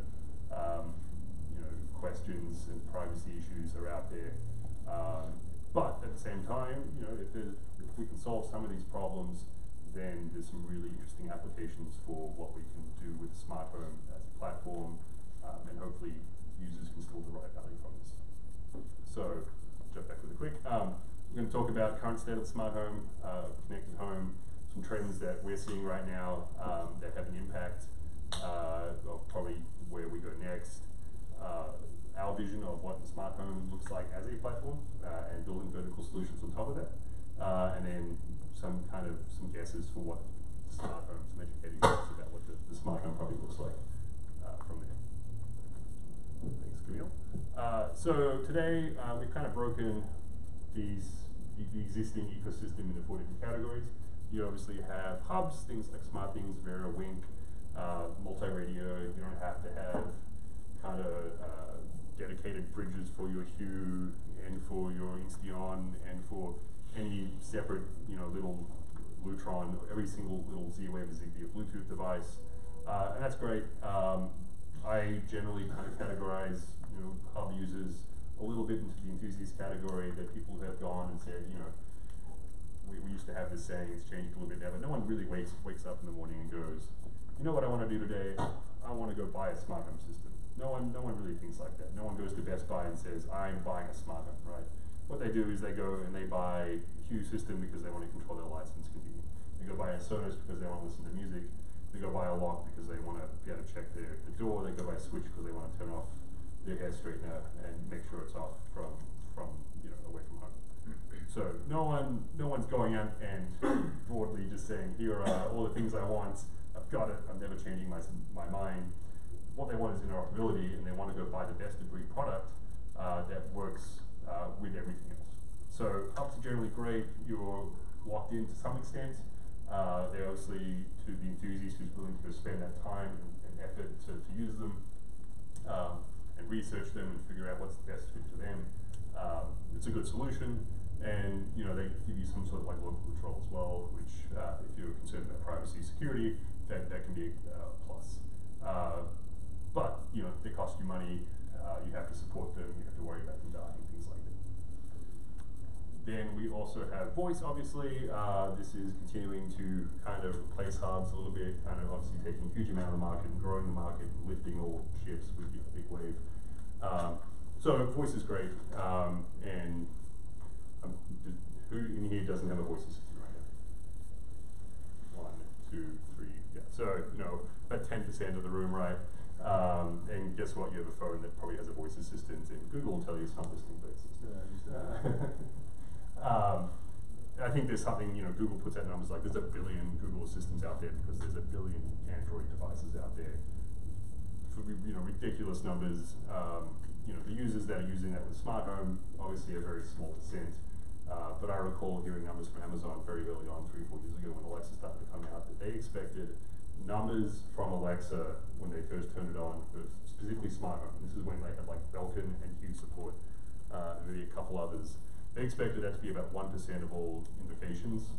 you know, questions and privacy issues are out there. But at the same time, you know, if we can solve some of these problems, then there's some really interesting applications for what we can do with the smart home as a platform, and hopefully users can still derive value from this. So, jump back really quick. We're going to talk about current state of the smart home, connected home, some trends that we're seeing right now that have an impact, of probably where we go next. Our vision of what the smart home looks like as a platform, and building vertical solutions on top of that, and then some guesses for what smart home, some educating guesses about what the smart home probably looks like from there. Thanks, Camille. So today we've kind of broken the existing ecosystem into 4 different categories. You obviously have hubs, things like SmartThings, Vera, Wink, multi-radio. You don't have to have kind of dedicated bridges for your Hue and for your Insteon and for any separate, you know, little Lutron, every single little Z-Wave or Zigbee or Bluetooth device, and that's great. I generally kind of categorize, you know, hub users a little bit into the enthusiast category, that people who have gone and said, you know, we used to have this saying, it's changed a little bit now, but no one really wakes up in the morning and goes, you know what I want to do today? I want to go buy a smart home system. No one really thinks like that. No one goes to Best Buy and says, I'm buying a smart home, right? What they do is they go and they buy a Hue system because they want to control their lights and it's convenient. They go buy a Sonos because they want to listen to music. They go buy a lock because they want to be able to check the door. They go buy a switch because they want to turn off their hair straightener and make sure it's off from away from home. So no one's going out and broadly just saying, here are all the things I want. I've got it. I'm never changing my mind. What they want is interoperability, and they want to go buy the best of breed product that works with everything else. So hubs are generally great. You're locked in to some extent. They're obviously to the enthusiast who's willing to go spend that time and effort to use them and research them and figure out what's the best fit for them. It's a good solution, and they give you some sort of like local control as well, which if you're concerned about privacy, security, that can be a plus. But they cost you money. You have to support them. You have to worry about them dying, things like that. Then we also have voice, obviously. This is continuing to kind of replace hubs a little bit, kind of obviously taking a huge amount of the market and growing the market and lifting all ships with a big wave. So voice is great, and who in here doesn't have a voice assistant right now? 1, 2, 3, yeah. So about 10% of the room, right? And guess what? You have a phone that probably has a voice assistant, and Google will tell you it's not listening, but it's listening. I think there's something, Google puts out numbers like there's 1 billion Google Assistants out there because there's 1 billion Android devices out there. For ridiculous numbers. The users that are using that with smart home obviously a very small percent. But I recall hearing numbers from Amazon very early on, 3-4 years ago when Alexa started to come out, that they expected numbers from Alexa when they first turned it on, for specifically smart home. This is when they had like Belkin and Hue support, maybe a couple others. They expected that to be about 1% of all invocations,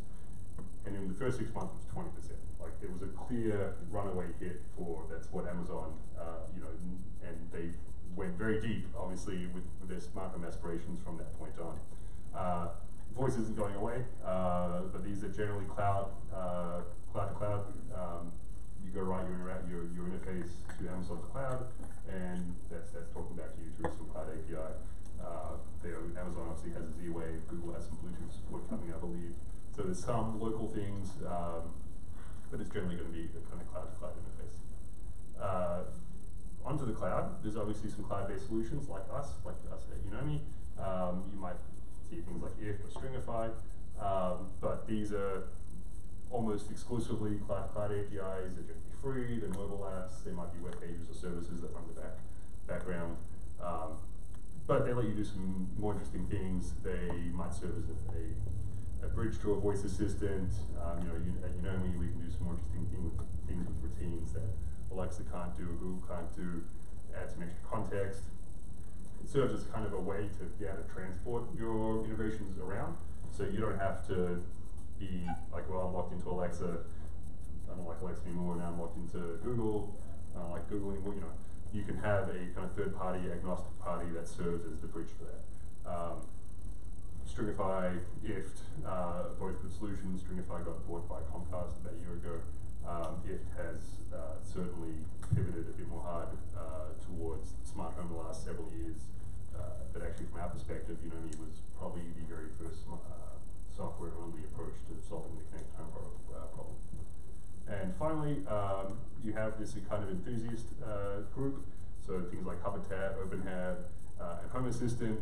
and in the first 6 months it was 20%. Like it was a clear runaway hit for that's what Amazon, and they went very deep, obviously, with their smart home aspirations from that point on. Voice isn't going away, but these are generally cloud to cloud. You go write your interface to Amazon's cloud, and that's talking back to you through some cloud API. Amazon obviously has a Z-Wave, Google has some Bluetooth support coming, I believe. So there's some local things, but it's generally going to be a kind of cloud-to-cloud interface. Onto the cloud, there's obviously some cloud-based solutions like us at Unomi. You might see things like IF or Stringify, but these are almost exclusively cloud-to-cloud APIs. They're generally free, they're mobile apps, they might be web pages or services that run in the background. But they let you do some more interesting things. They might serve as a bridge to a voice assistant. At Unomi, we can do some more interesting things with routines that Alexa can't do, Google can't do, add some extra context. It serves as kind of a way to be able to transport your innovations around. So you don't have to be like, well, I'm locked into Alexa, I don't like Alexa anymore, now I'm locked into Google, I don't like Google anymore. You can have a kind of third-party, agnostic party that serves as the bridge for that. Stringify, IFT, both good solutions. Stringify got bought by Comcast about a year ago. IFT has certainly pivoted a bit more hard towards smart home the last several years. But actually, from our perspective, Unomi was probably the very first software-only approach to solving the connected home problem. And finally, you have this kind of enthusiast group. So things like Habitat, OpenHab, and Home Assistant,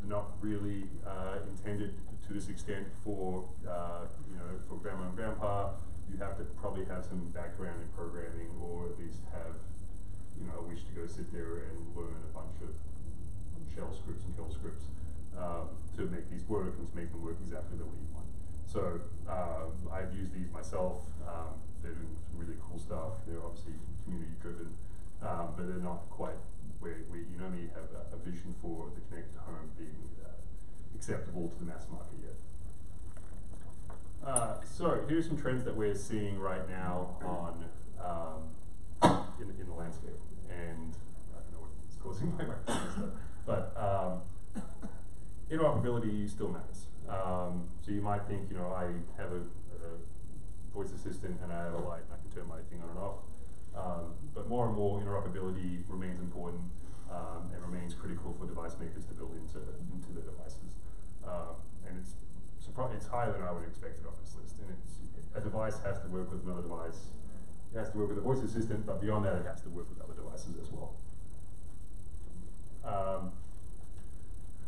not really intended to this extent for for grandma and grandpa. You have to probably have some background in programming, or at least have a wish to go sit there and learn a bunch of shell scripts and kill scripts to make these work and to make them work exactly the way you want. So I've used these myself. They're doing some really cool stuff. They're obviously community driven, but they're not quite where Unomi have a vision for the connected home being acceptable to the mass market yet. So here's some trends that we're seeing right now on in the landscape, and I don't know what's causing my microphone, but interoperability still matters. So you might think, I have a voice assistant and I have a light and I can turn my thing on and off. But more and more interoperability remains important and remains critical for device makers to build into their devices. And it's it's higher than I would expect it on this list. And a device has to work with another device. It has to work with a voice assistant, but beyond that, it has to work with other devices as well.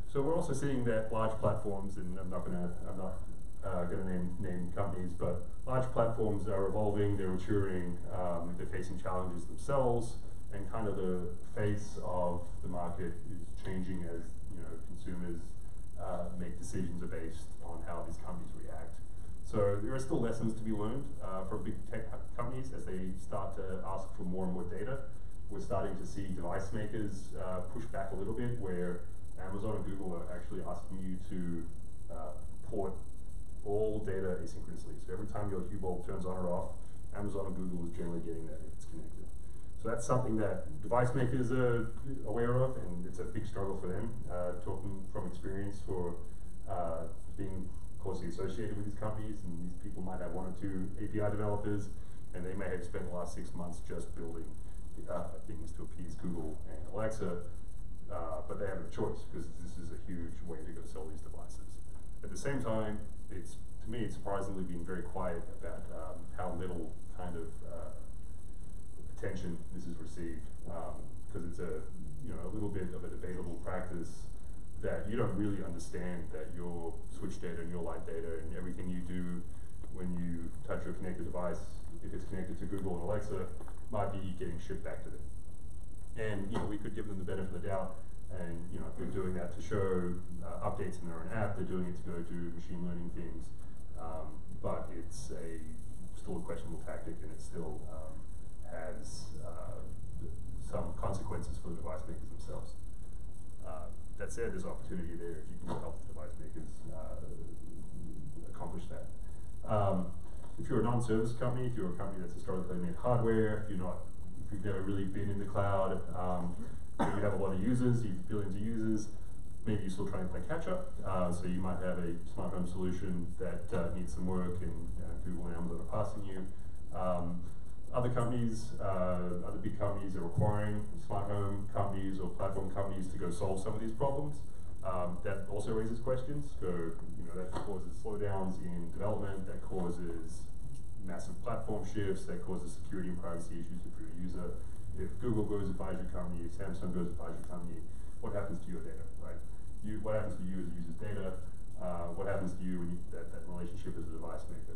So we're also seeing that large platforms, and I'm not gonna name companies, but large platforms are evolving, they're maturing, they're facing challenges themselves, and kind of the face of the market is changing as consumers make decisions based on how these companies react. So there are still lessons to be learned from big tech companies as they start to ask for more and more data. We're starting to see device makers push back a little bit, where Amazon and Google are actually asking you to port all data asynchronously. So every time your Hue bulb turns on or off, Amazon and Google is generally getting that if it's connected. So that's something that device makers are aware of, and it's a big struggle for them. Talking from experience for being closely associated with these companies, and these people might have 1 or 2 API developers, and they may have spent the last 6 months just building things to appease Google and Alexa, but they have a choice because this is a huge way to go sell these devices. At the same time, to me, it's surprisingly been very quiet about how little kind of attention this has received, because it's a little bit of a debatable practice that you don't really understand that your switch data and your light data and everything you do when you touch your connected device, if it's connected to Google and Alexa, might be getting shipped back to them. And we could give them the benefit of the doubt, and if they're doing that to show updates in their own app, they're doing it to go do machine learning things, but it's still a questionable tactic, and it still has some consequences for the device makers themselves. That said, there's opportunity there if you can help the device makers accomplish that. If you're a non-service company, if you're a company that's historically made hardware, if you've never really been in the cloud, you have a lot of users, you have billions of users, maybe you're still trying to play catch up, so you might have a smart home solution that needs some work, and Google and Amazon are passing you. Other companies, other big companies are requiring smart home companies or platform companies to go solve some of these problems. That also raises questions. So, that causes slowdowns in development, that causes massive platform shifts, that causes security and privacy issues if you're a user. If Google goes and buys your company, if Samsung goes and buys your company, what happens to your data, right? What happens to you as a user's data? What happens to you when that relationship as a device maker?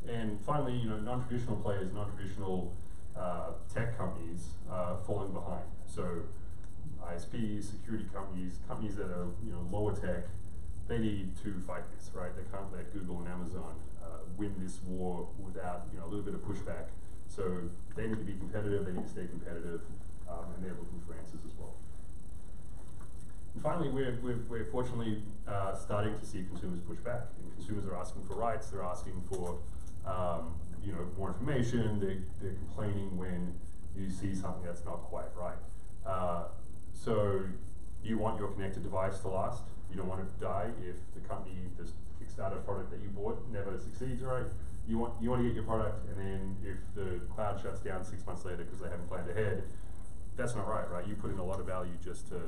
And finally, non-traditional players, non-traditional tech companies falling behind. So ISPs, security companies that are lower tech, they need to fight this, right? They can't let Google and Amazon win this war without a little bit of pushback. So they need to be competitive, they need to stay competitive, and they're looking for answers as well. And finally, we're fortunately starting to see consumers push back, and consumers are asking for rights, they're asking for more information, they're complaining when you see something that's not quite right. So you want your connected device to last, you don't want it to die if the company, this Kickstarter product that you bought never succeeds, right? You want to get your product, and then if the cloud shuts down 6 months later because they haven't planned ahead, that's not right? You put in a lot of value just to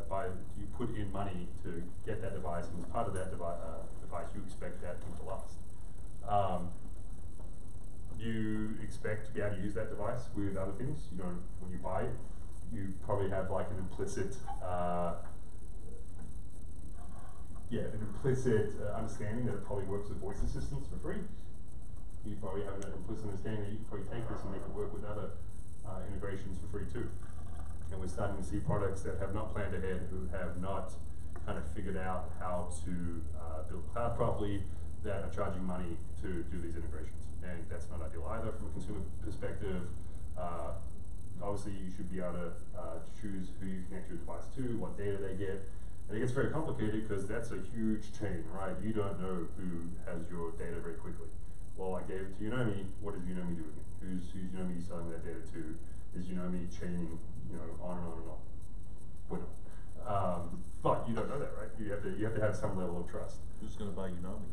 buy, you put in money to get that device, and as part of that device, you expect that thing to last. You expect to be able to use that device with other things. When you buy it, you probably have like an implicit understanding that it probably works with voice assistants for free. You probably have an implicit understanding that you can probably take this and make it work with other integrations for free too. And we're starting to see products that have not planned ahead, who have not kind of figured out how to build cloud properly, that are charging money to do these integrations. And that's not ideal either from a consumer perspective. Obviously, you should be able to choose who you connect your device to, what data they get. And it gets very complicated because that's a huge chain, right? You don't know who has your data very quickly. Well, I gave it to Unomi. What is Unomi doing? Who's Unomi selling that data to? Is Unomi chaining, on and on and on? We don't. But you don't know that, right? You have to have some level of trust. Who's going to buy Unomi?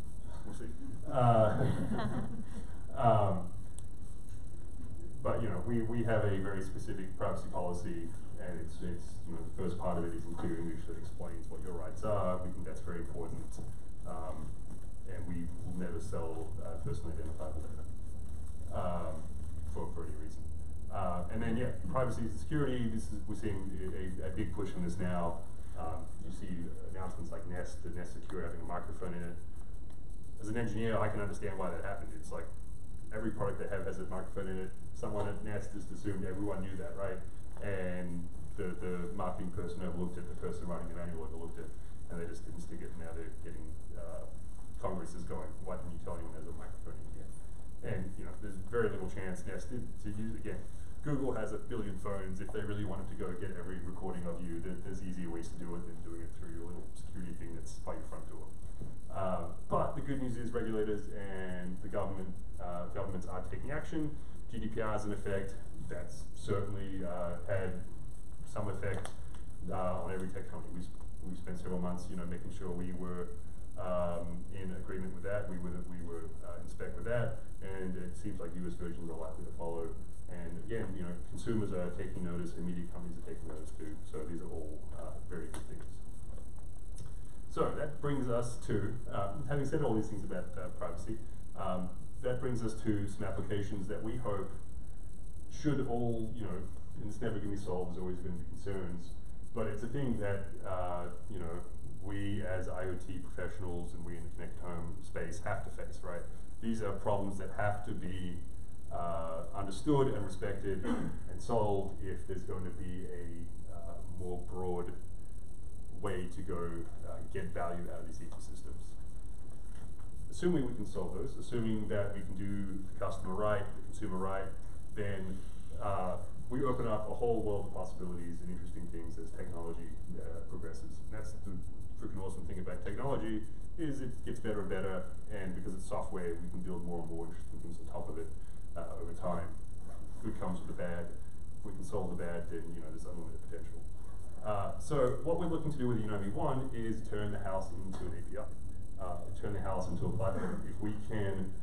We'll see. But we have a very specific privacy policy, and it's the first part of it is in clear English that explains what your rights are. We think that's very important And we will never sell personally identifiable data for any reason. And then, yeah, privacy and security, we're seeing a big push on this now. You see announcements like Nest, the Nest Secure having a microphone in it. As an engineer, I can understand why that happened. It's like every product they have has a microphone in it. Someone at Nest just assumed everyone knew that, right? And the marketing person overlooked it, the person writing the manual overlooked it, and they just didn't stick it. Now they're getting, Congress is going, why didn't you tell anyone there's a microphone in here? And there's very little chance Nest to use it again. Google has 1 billion phones. If they really wanted to go get every recording of you, there's easier ways to do it than doing it through your little security thing that's by your front door. But the good news is regulators and the governments are taking action. GDPR is in effect. That's certainly had some effect on every tech company. We spent several months, making sure we were in agreement with that. We were in spec with that, and it seems like US versions are likely to follow. And again, consumers are taking notice, and media companies are taking notice too. So these are all very good things. So that brings us to, having said all these things about privacy, that brings us to some applications that we hope should all, and it's never going to be solved, there's always going to be concerns, but it's a thing that, we as IoT professionals and we in the Connected Home space have to face, right? These are problems that have to be understood and respected and solved if there's going to be a more broad way to go get value out of these ecosystems. Assuming we can solve those, assuming that we can do the customer right, the consumer right, then we open up a whole world of possibilities and interesting things as technology progresses. And that's the freaking awesome thing about technology, is it gets better and better, and because it's software, we can build more and more interesting things on top of it over time. Good comes with the bad. If we can solve the bad, then there's unlimited potential. So what we're looking to do with Unomi One is turn the house into an API. Turn the house into a platform. If we can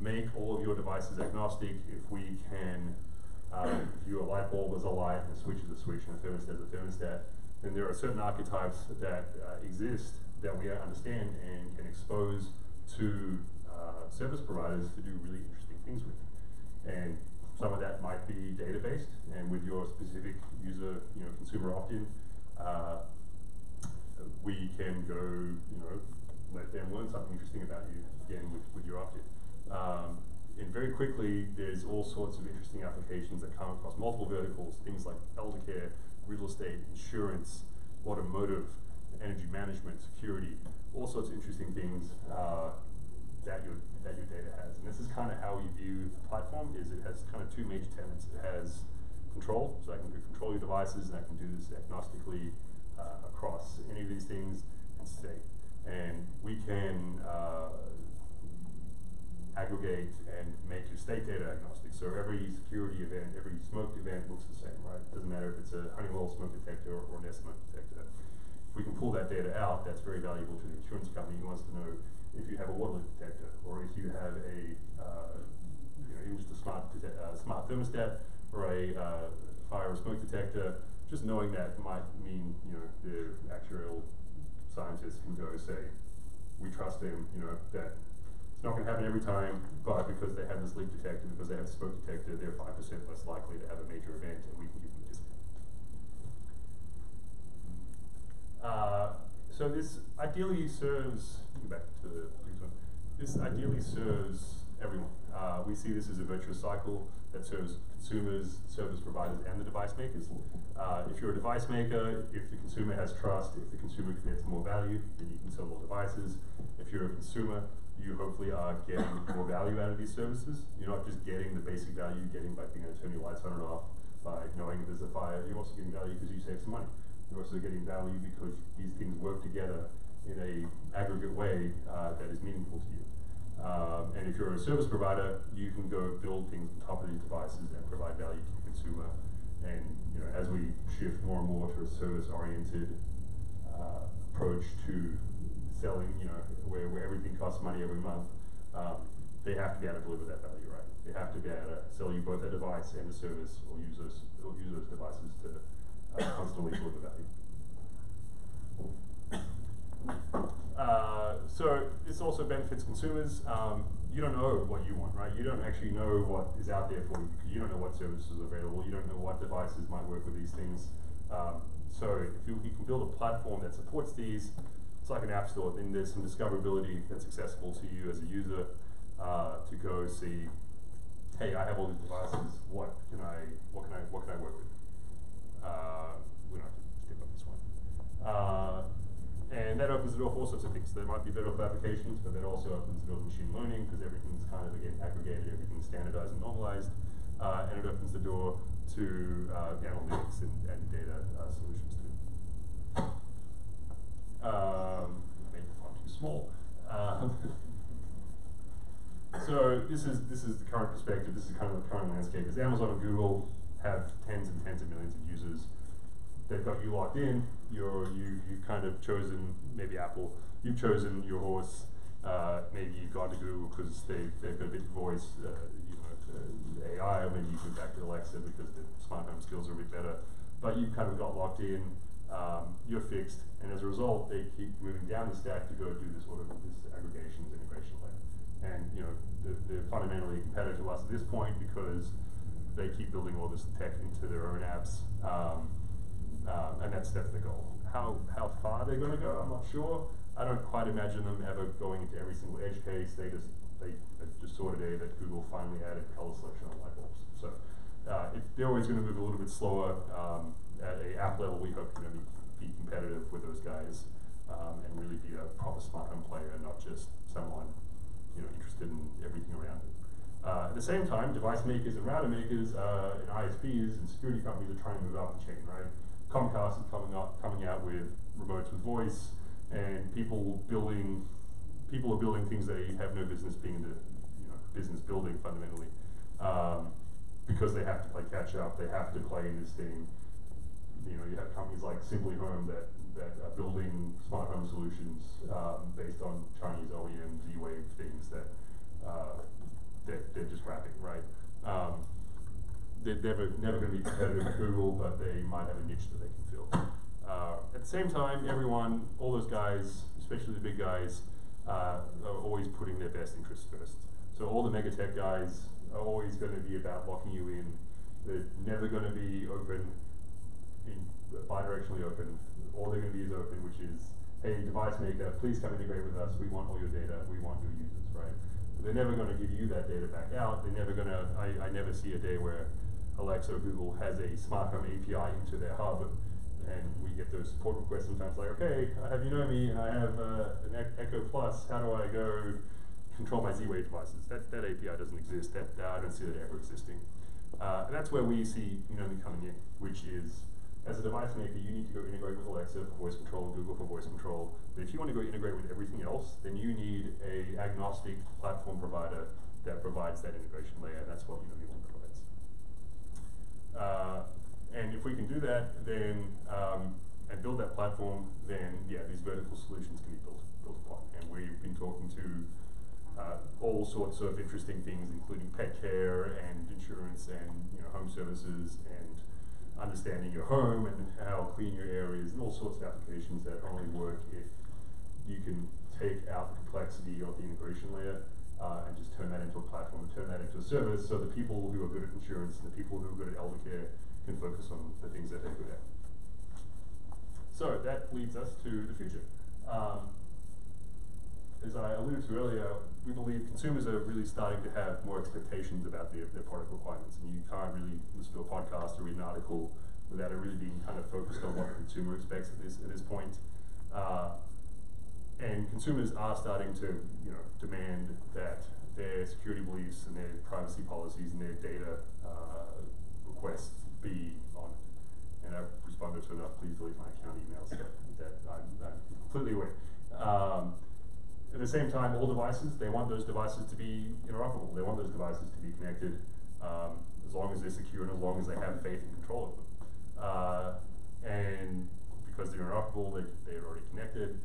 make all of your devices agnostic, if we can view a light bulb as a light, and a switch as a switch, and a thermostat as a thermostat, then there are certain archetypes that exist that we understand and can expose to service providers to do really interesting things with. And some of that might be data-based, and with your specific user, consumer opt-in, we can go, let them learn something interesting about you, again, with your opt-in. And very quickly, there's all sorts of interesting applications that come across multiple verticals, things like eldercare, real estate, insurance, automotive, energy management, security, all sorts of interesting things that your data has. And this is kind of how we view the platform, is it has kind of two major tenets. It has control, so I can control your devices, and I can do this agnostically across any of these things, and state. And we can aggregate and make your state data agnostic. So every security event, every smoke event looks the same, right? It doesn't matter if it's a Honeywell smoke detector or Nest smoke detector. If we can pull that data out, that's very valuable to the insurance company who wants to know if you have a water leak detector, or if you have a, even just a smart thermostat, or a fire or smoke detector. Just knowing that might mean, the actuarial scientists can go say, we trust them, that it's not going to happen every time, but because they have this leak detector, because they have a smoke detector, they're 5% less likely to have a major event, and we can give them a discount. So this ideally serves, back to the previous one, this ideally serves everyone. We see this as a virtuous cycle that serves consumers, service providers, and the device makers. If you're a device maker, if the consumer has trust, if the consumer gets more value, then you can sell more devices. If you're a consumer, you hopefully are getting more value out of these services. You're not just getting the basic value you're getting by being able to turn your lights on and off, by knowing if there's a fire. You're also getting value because you save some money. You're also getting value because these things work together in a aggregate way that is meaningful to you. And if you're a service provider, you can go build things on top of these devices and provide value to the consumer. And as we shift more and more to a service-oriented approach to selling, where everything costs money every month, they have to be able to deliver that value, right? They have to be able to sell you both a device and a service, or use those devices to constantly deliver value. So also benefits consumers. You don't know what you want, right? You don't actually know what is out there for you because you don't know what services are available. You don't know what devices might work with these things. So if you can build a platform that supports these, it's like an app store. Then there's some discoverability that's accessible to you as a user to go see, hey, I have all these devices. What can I work with? We don't have to stick on this one. And that opens the door for all sorts of things. There might be better applications, but that also opens the door to machine learning because everything's kind of, again, aggregated, everything's standardized and normalized. And it opens the door to analytics and data solutions too. Make the font too small. So this is the current perspective. This is kind of the current landscape. As Amazon and Google have tens and tens of millions of users. They've got you locked in. You've kind of chosen, maybe Apple. You've chosen your horse. Maybe you've gone to Google because they've got a bit of voice, AI, or maybe you go back to Alexa because the smart home skills are a bit better. But you've kind of got locked in. You're fixed, and as a result, they keep moving down the stack to go do this aggregations integration layer. And they're fundamentally competitive to us at this point because they keep building all this tech into their own apps. And that's the goal. How far they're going to go, I'm not sure. I don't quite imagine them ever going into every single edge case. They just saw today that Google finally added color selection on light bulbs. So they're always going to move a little bit slower. At a app level, we hope to be competitive with those guys and really be a proper smart home player, and not just someone interested in everything around it. At the same time, device makers and router makers and ISPs and security companies are trying to move up the chain, right? Comcast is coming out with remotes with voice, and people are building things they have no business being in the business building fundamentally, because they have to play catch up. They have to play in this thing. You have companies like Simply Home that are building smart home solutions based on Chinese OEM Z-Wave things that they're just wrapping, right? They're never going to be competitive with Google, but they might have a niche that they can fill. At the same time, all those guys, especially the big guys, are always putting their best interests first. So all the mega tech guys are always going to be about locking you in. They're never going to be open, bidirectionally open. All they're going to be is open, which is, hey, device maker, please come integrate with us. We want all your data. We want your users, right? But they're never going to give you that data back out. They're never going to. I never see a day where Alexa or Google has a smart home API into their hub, and we get those support requests sometimes like, okay, I have me, and I have an Echo Plus. How do I go control my Z-Wave devices? That API doesn't exist. I don't see that ever existing. And that's where we see Unomi coming in, which is, as a device maker, you need to go integrate with Alexa for voice control, Google for voice control. But if you want to go integrate with everything else, then you need a agnostic platform provider that provides that integration layer. That's what Unomi provides. And if we can do that, then and build that platform, then these vertical solutions can be built upon. And we've been talking to all sorts of interesting things, including pet care and insurance and home services and understanding your home and how clean your area is, and all sorts of applications that only work if you can take out the complexity of the integration layer and just turn that into a platform and turn that into a service, so the people who are good at insurance and the people who are good at elder care can focus on the things that they're good at. So that leads us to the future. As I alluded to earlier, we believe consumers are really starting to have more expectations about their product requirements, and you can't really listen to a podcast or read an article without it really being kind of focused on what the consumer expects at this point. And consumers are starting to demand that their security beliefs and their privacy policies and their data requests be on it. And I've responded to enough, please delete my account emails that I'm completely aware. At the same time, all devices, they want those devices to be interoperable. They want those devices to be connected as long as they're secure and as long as they have faith and control of them. And because they're interoperable, they're already connected.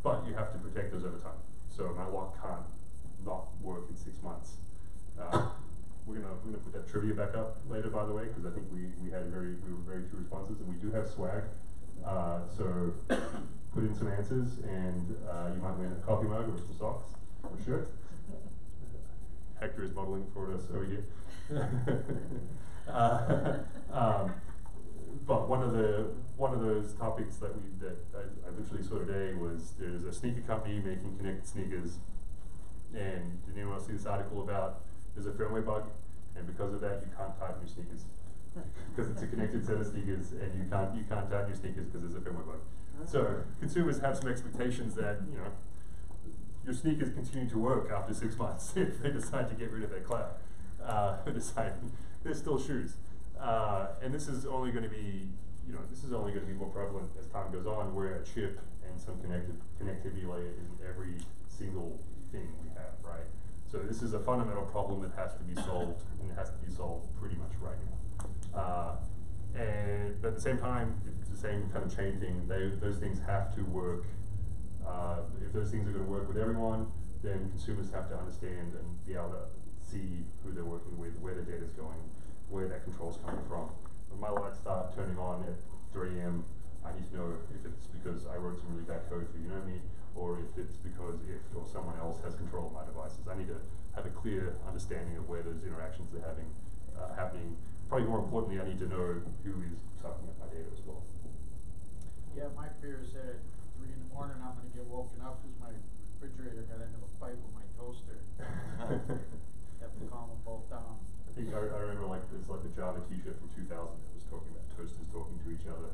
But you have to protect those over time. So my lock can't not work in 6 months. We're gonna put that trivia back up later, by the way, because I think we were very few responses, and we do have swag. So put in some answers, and you might win a coffee mug or some socks or a shirt. Hector is modeling for us over here. But one of those topics that I literally saw today was there's a sneaker company making connected sneakers, and did anyone else see this article about there's a firmware bug, and because of that you can't tighten your sneakers because it's a connected set of sneakers, and you can't tighten your sneakers because there's a firmware bug. So consumers have some expectations that your sneakers continue to work after 6 months if they decide to get rid of their cloud. They're still shoes. And this is only going to be, more prevalent as time goes on, where a chip and some connectivity layer is in every single thing we have, right? So this is a fundamental problem that has to be solved, and it has to be solved pretty much right now. But at the same time, it's the same kind of chain thing. Those things have to work. If those things are going to work with everyone, then consumers have to understand and be able to see who they're working with, where the data's going, where that control's coming from. When my lights start turning on at 3 a.m., I need to know if it's because I wrote some really bad code for me, or if it's because or someone else has control of my devices. I need to have a clear understanding of where those interactions are happening. Probably more importantly, I need to know who is sucking up my data as well. Yeah, my fear is that at 3 in the morning I'm going to get woken up because my refrigerator got into a fight with my toaster. Have to calm them both down. I think I remember there's a Java t-shirt from 2000 that was talking about toasters talking to each other.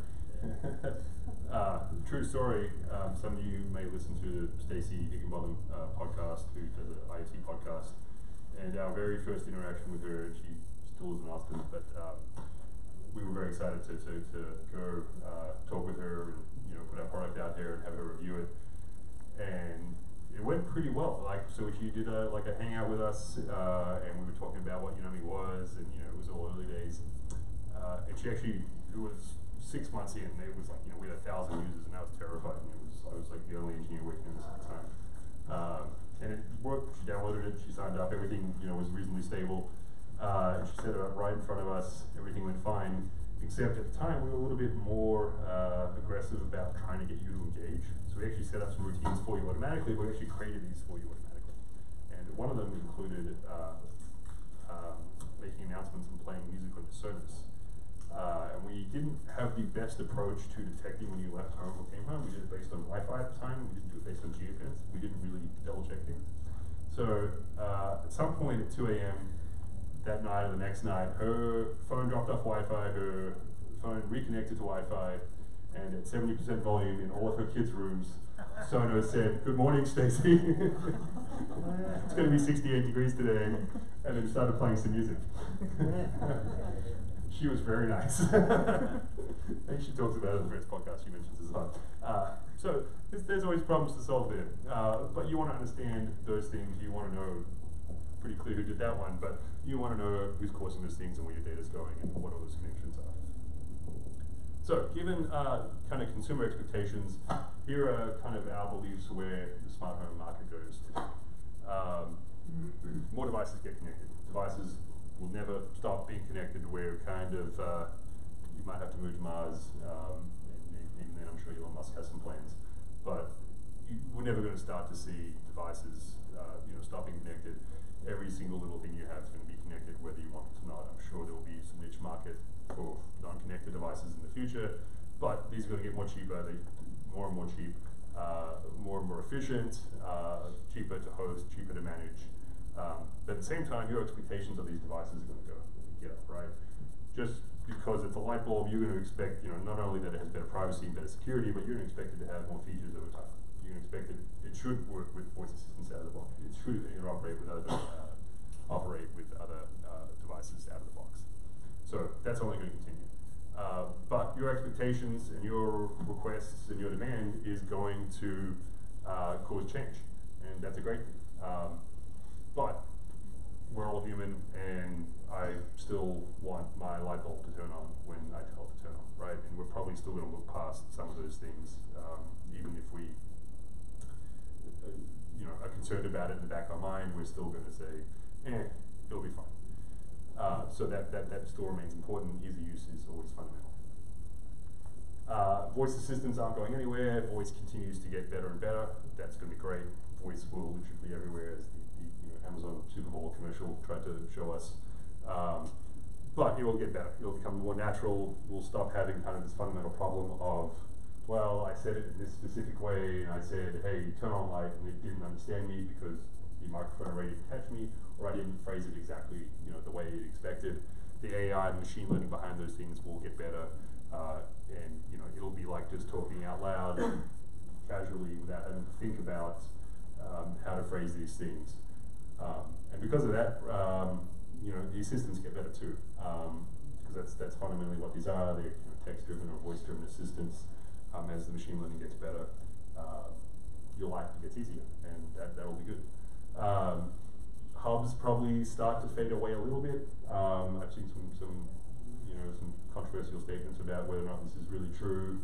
True story, some of you may listen to Stacey Higginbotham podcast, who does an IoT podcast, and our very first interaction with her, she still lives in Austin, but we were very excited to go talk with her and put our product out there and have her review it, and it went pretty well. So she did a hangout with us, and we were talking about what Unomi was, and it was all early days, and she actually, it was 6 months in, it was we had 1,000 users, and I was terrified, and I was the only engineer working on this at the time. And it worked. She downloaded it, she signed up, everything was reasonably stable. She set it up right in front of us, everything went fine, except at the time we were a little bit more aggressive about trying to get you to engage. So we actually set up some routines for you automatically, we actually created these for you automatically. And one of them included making announcements and playing music on personas. And we didn't have the best approach to detecting when you left home or came home. We did it based on Wi-Fi at the time. We didn't do it based on geofence. We didn't really double check things. So at some point at 2 a.m. that night or the next night, her phone dropped off Wi-Fi, her phone reconnected to Wi-Fi, and at 70% volume in all of her kids' rooms, Sonos said, "Good morning, Stacey. It's going to be 68 degrees today," and then started playing some music. She was very nice. I think she talks about it in the first podcast she mentions as well. So there's always problems to solve there. But you want to understand those things. You want to know pretty clear who did that one, but you want to know who's causing those things and where your data's going and what all those connections are. So given kind of consumer expectations, here are kind of our beliefs where the smart home market goes today. More devices get connected. Devices will never stop being connected. We're kind of, you might have to move to Mars, and even then I'm sure Elon Musk has some plans, but we're never going to start to see devices stop being connected. Every single little thing you have is going to be connected whether you want it or not. I'm sure there will be some niche market for non-connected devices in the future, but these are going to get more cheaper, more and more cheap, more and more efficient, cheaper to host, cheaper to manage. But at the same time, your expectations of these devices are going to get up, right? Just because it's a light bulb, you're going to expect, not only that it has better privacy and better security, but you're going to expect it to have more features over time. You're going to expect it should work with voice assistants out of the box. It should interoperate with other devices out of the box. So that's only going to continue. But your expectations and your requests and your demand is going to cause change, and that's a great thing. But we're all human, and I still want my light bulb to turn on when I tell it to turn on, right? And we're probably still going to look past some of those things, even if we, are concerned about it in the back of our mind. We're still going to say, it'll be fine. So that still remains important. Easy use is always fundamental. Voice assistants aren't going anywhere. Voice continues to get better and better. That's going to be great. Voice will literally be everywhere, as the Amazon Super Bowl commercial tried to show us. But it will get better. It'll become more natural. We'll stop having kind of this fundamental problem of, well, I said it in this specific way, and I said, hey, turn on light, and it didn't understand me because the microphone array didn't catch me, or I didn't phrase it exactly, the way it expected. The AI and machine learning behind those things will get better, and it'll be like just talking out loud, casually, without having to think about how to phrase these things. And because of that, the assistants get better too, because that's fundamentally what these are. They're text-driven or voice-driven assistants. As the machine learning gets better, your life gets easier, and that'll be good. Hubs probably start to fade away a little bit. I've seen some controversial statements about whether or not this is really true.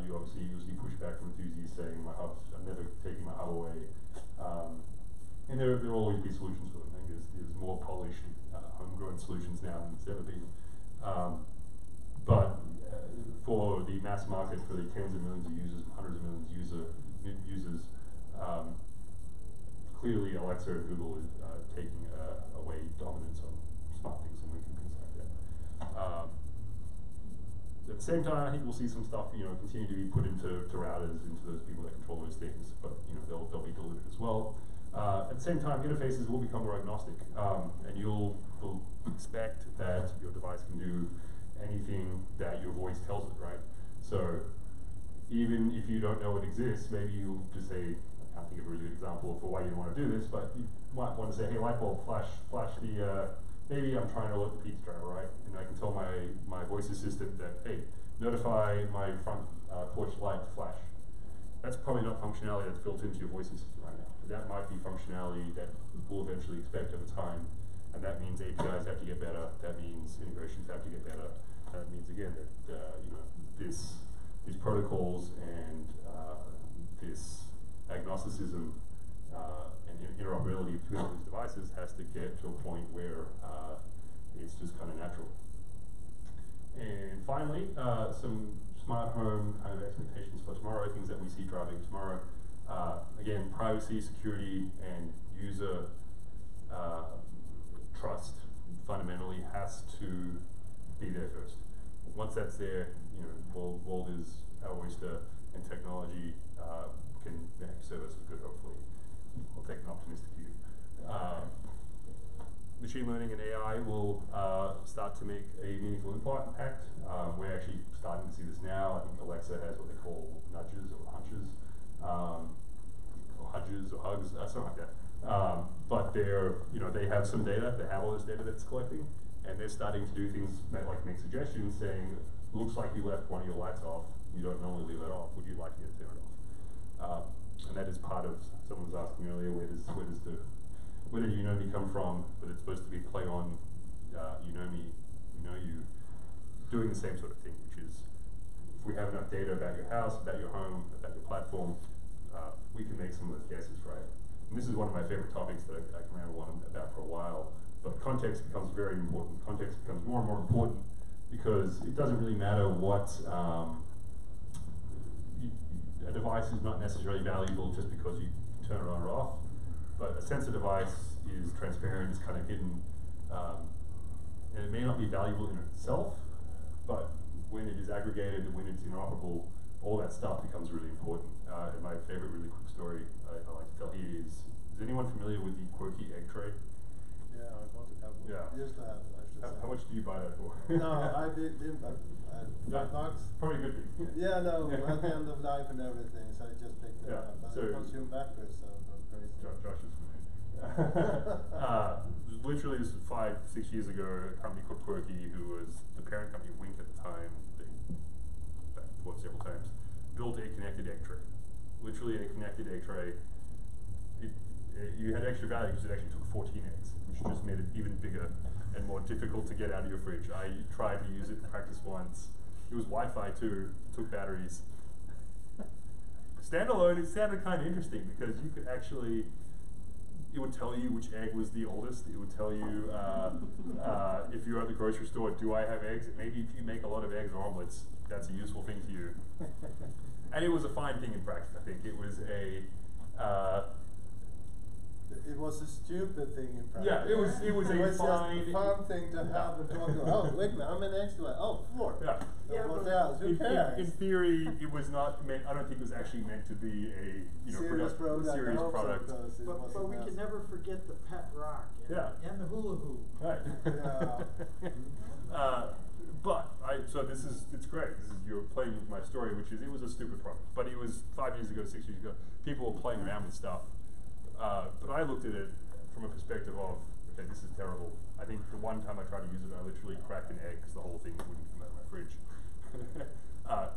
You obviously see pushback from enthusiasts saying I'm never taking my hub away. And there will always be solutions for them. I think there's more polished, homegrown solutions now than there's ever been. But for the mass market, for the tens of millions of users, hundreds of millions of users, clearly Alexa and Google is taking away dominance on smart things and linking things like that. At the same time, I think we'll see some stuff, continue to be put into routers, into those people that control those things, but they'll be delivered as well. At the same time, interfaces will become more agnostic, and you'll expect that your device can do anything that your voice tells it, right? So even if you don't know it exists, maybe you'll just say, I can't think of a really good example for why you want to do this, but you might want to say, hey, light bulb, flash the, maybe I'm trying to alert the pizza driver, right? And I can tell my voice assistant that, hey, notify my front porch light to flash. That's probably not functionality that's built into your voice assistant right now. But that might be functionality that we'll eventually expect over time. And that means APIs have to get better. That means integrations have to get better. That means again that these protocols and this agnosticism and interoperability between all these devices has to get to a point where it's just kind of natural. And finally, some smart home kind of expectations for tomorrow, things that we see driving tomorrow. Again, privacy, security, and user trust fundamentally has to be there first. Once that's there, world is our oyster, and technology can serve us for good, hopefully. I'll take an optimistic view. Machine learning and AI will start to make a meaningful impact. We're actually starting to see this now. I think Alexa has what they call nudges or hunches, or hudges or hugs, something like that. But they have some data. They have all this data that's collecting, and they're starting to do things like make suggestions, saying, "Looks like you left one of your lights off. You don't normally leave it off. Would you like me to turn it off?" And that is part of. Someone was asking earlier, where did you know me come from? But it's supposed to be play on you know me, you know you, doing the same sort of thing, which is if we have enough data about your house, about your home, about your platform, we can make some of those guesses, right? And this is one of my favorite topics that I can ramble on about for a while. But context becomes very important. Context becomes more and more important because it doesn't really matter what a device is not necessarily valuable just because you turn it on or off. But a sensor device is transparent, it's kind of hidden, and it may not be valuable in itself, but when it is aggregated and when it's interoperable, all that stuff becomes really important. And my favorite really quick story I like to tell here is anyone familiar with the quirky egg tray? Yeah, I bought a couple. Yeah. Used to have it, I should say. How much do you buy that for? No, I didn't. $5. Probably a good thing. Yeah, no, at the end of life and everything, so I just picked it up. But So it consumed batteries, so it was crazy. Josh is familiar. Literally, this was 5-6 years ago, a company called Quirky, who was the parent company of Wink at the time, they bought several times, built a connected egg tray. Literally a connected egg tray. You had extra value because it actually took 14 eggs, which just made it even bigger and more difficult to get out of your fridge. I tried to use it in practice once. It was Wi-Fi too, took batteries. Standalone, it sounded kind of interesting because you could actually, it would tell you which egg was the oldest. It would tell you if you're at the grocery store, do I have eggs? Maybe if you make a lot of eggs or omelets, that's a useful thing to you. And it was a fine thing in practice. I think it was a. It was a stupid thing in practice. Yeah, it was a fine. Just a fun thing to have and talk about. Oh, wait a minute, I'm an extrovert. Oh, 4. Yeah. What else? Who cares? In theory, it was not meant. I don't think it was actually meant to be a Serious product. serious I hope so, product. 'cause it But wasn't we can massive. never forget the pet rock and, Yeah. and the hula hoop. Right. So it's great. You're playing with my story, which is it was a stupid product, but it was 5 years ago, 6 years ago. People were playing around with stuff, but I looked at it from a perspective of, okay, this is terrible. I think the one time I tried to use it, I literally cracked an egg because the whole thing wouldn't come out of my fridge.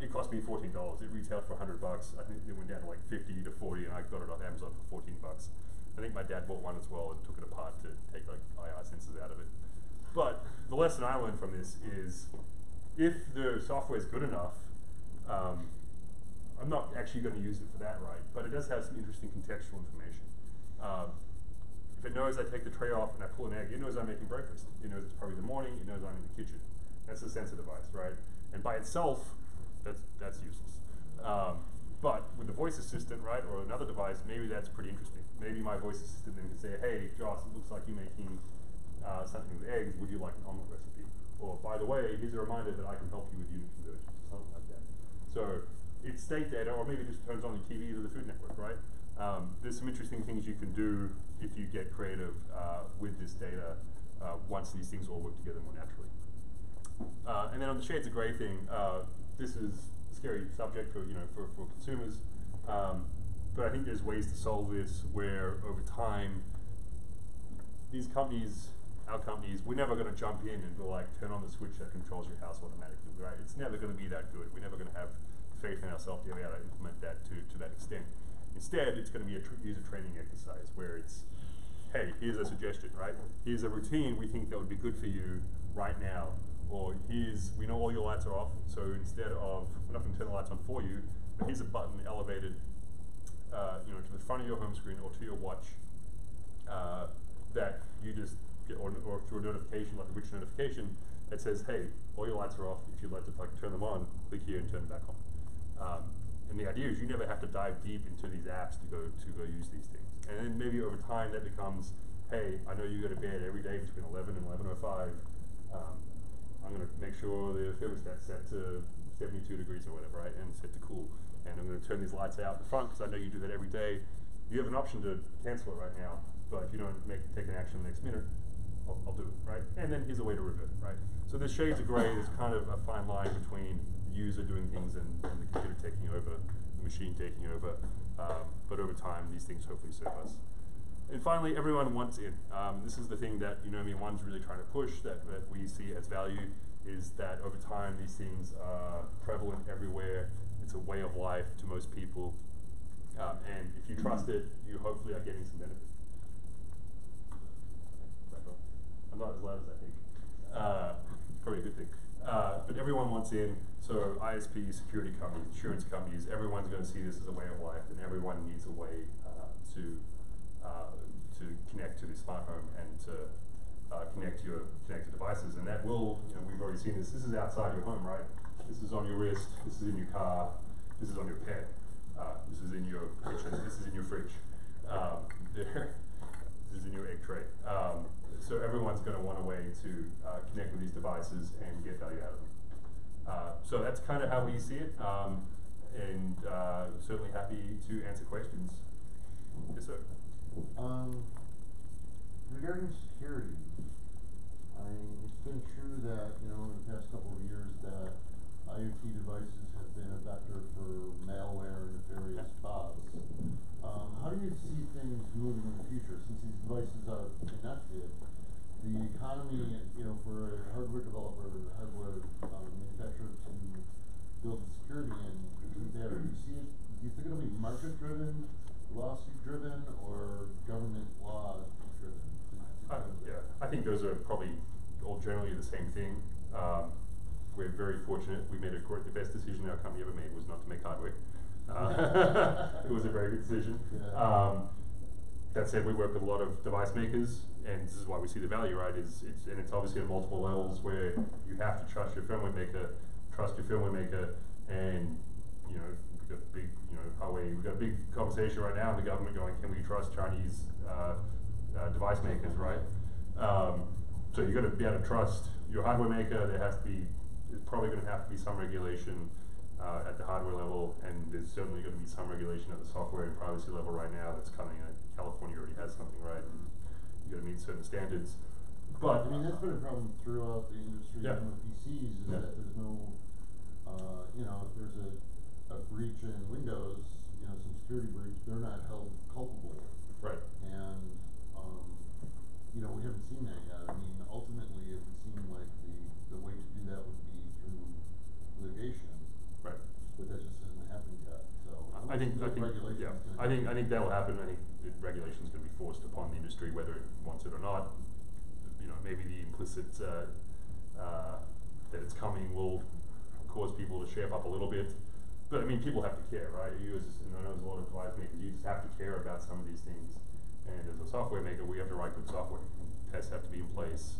It cost me $14. It retailed for $100. I think it went down to like 50 to 40, and I got it off Amazon for $14. I think my dad bought one as well and took it apart to take like IR sensors out of it. But the lesson I learned from this is, if the software is good enough, I'm not actually going to use it for that, right? But it does have some interesting contextual information. If it knows I take the tray off and I pull an egg, it knows I'm making breakfast. It knows it's probably the morning. It knows I'm in the kitchen. That's a sensor device, right? And by itself, that's useless. But with the voice assistant, right, or another device, maybe that's pretty interesting. Maybe my voice assistant then can say, hey, Joss, it looks like you're making something with eggs. Would you like an omelet recipe? Or, by the way, here's a reminder that I can help you with unit conversions, or something like that. So it's state data, or maybe it just turns on the TVs of the Food Network, right? There's some interesting things you can do if you get creative with this data once these things all work together more naturally. And then on the shades of grey thing, this is a scary subject for consumers, but I think there's ways to solve this where over time these companies, our companies, we're never going to jump in and go like turn on the switch that controls your house automatically, right? It's never going to be that good. We're never going to have faith in ourselves to be able to implement that to that extent. Instead, it's going to be a user training exercise where it's, hey, here's a suggestion, right? Here's a routine we think that would be good for you right now. Or we know all your lights are off, so instead of, we're not going to turn the lights on for you, but here's a button elevated to the front of your home screen or to your watch that you just get, or through a notification, like a rich notification, that says, hey, all your lights are off. If you'd like to turn them on, click here and turn them back on. And the idea is you never have to dive deep into these apps to go use these things. And then maybe over time that becomes, hey, I know you go to bed every day between 11 and 11:05. I'm going to make sure the thermostat's set to 72 degrees or whatever, right, and set to cool. And I'm going to turn these lights out in the front because I know you do that every day. You have an option to cancel it right now, but if you don't take an action the next minute, I'll do it, right? And then here's a way to revert, right? So there's shades of gray. There's kind of a fine line between the user doing things and the computer taking over, the machine taking over. But over time, these things hopefully serve us. And finally, everyone wants in. This is the thing that one's really trying to push that we see as value, is that over time these things are prevalent everywhere. It's a way of life to most people. And if you trust it, you hopefully are getting some benefit. I'm not as loud as I think. Probably a good thing. But everyone wants in. So ISPs, security companies, insurance companies, everyone's going to see this as a way of life, and everyone needs a way to connect to the smart home and to connect to your connected devices. And that will, we've already seen this. This is outside your home, right? This is on your wrist. This is in your car. This is on your pet. This is in your kitchen. This is in your fridge. This is in your egg tray. So everyone's going to want a way to connect with these devices and get value out of them. So that's kind of how we see it, and certainly happy to answer questions. Yes, sir. Regarding security, it's been true that in the past couple of years that IoT devices have been a vector for malware and nefarious bots. How do you see things moving in the future? Since these devices are connected, the economy, for a hardware developer or a hardware manufacturer to build security in there, do you think it'll be market-driven, lawsuit-driven, or government law-driven? Yeah, I think those are probably all generally the same thing. We're very fortunate. We made the best decision our company ever made was not to make hardware. It was a very good decision. Yeah. That said, we work with a lot of device makers, and this is why we see the value, right? It's obviously on multiple levels where you have to trust your firmware maker, and we've got we've got a big conversation right now in the government going, can we trust Chinese device makers, right? So you've got to be able to trust your hardware maker. There's probably going to have to be some regulation at the hardware level, and there's certainly going to be some regulation at the software and privacy level right now that's coming. California already has something, right? And you got to meet certain standards. But I mean, that's been a problem throughout the industry, Yeah. even with PCs, is Yeah. that there's no, you know, if there's a breach in Windows, you know, some security breach, they're not held culpable. Right. And, you know, we haven't seen that yet. I mean, ultimately, it would seem like the way to do that would be through litigation. Right. But that just hasn't happened yet, so. I think regulation yeah. is gonna I think that will happen. I think the regulation is going to be forced upon the industry, whether it wants it or not. You know, maybe the implicit that it's coming will cause people to shape up a little bit. But I mean, people have to care, right? You as, and I know there's a lot of device makers, you just have to care about some of these things. And as a software maker, we have to write good software. Tests have to be in place.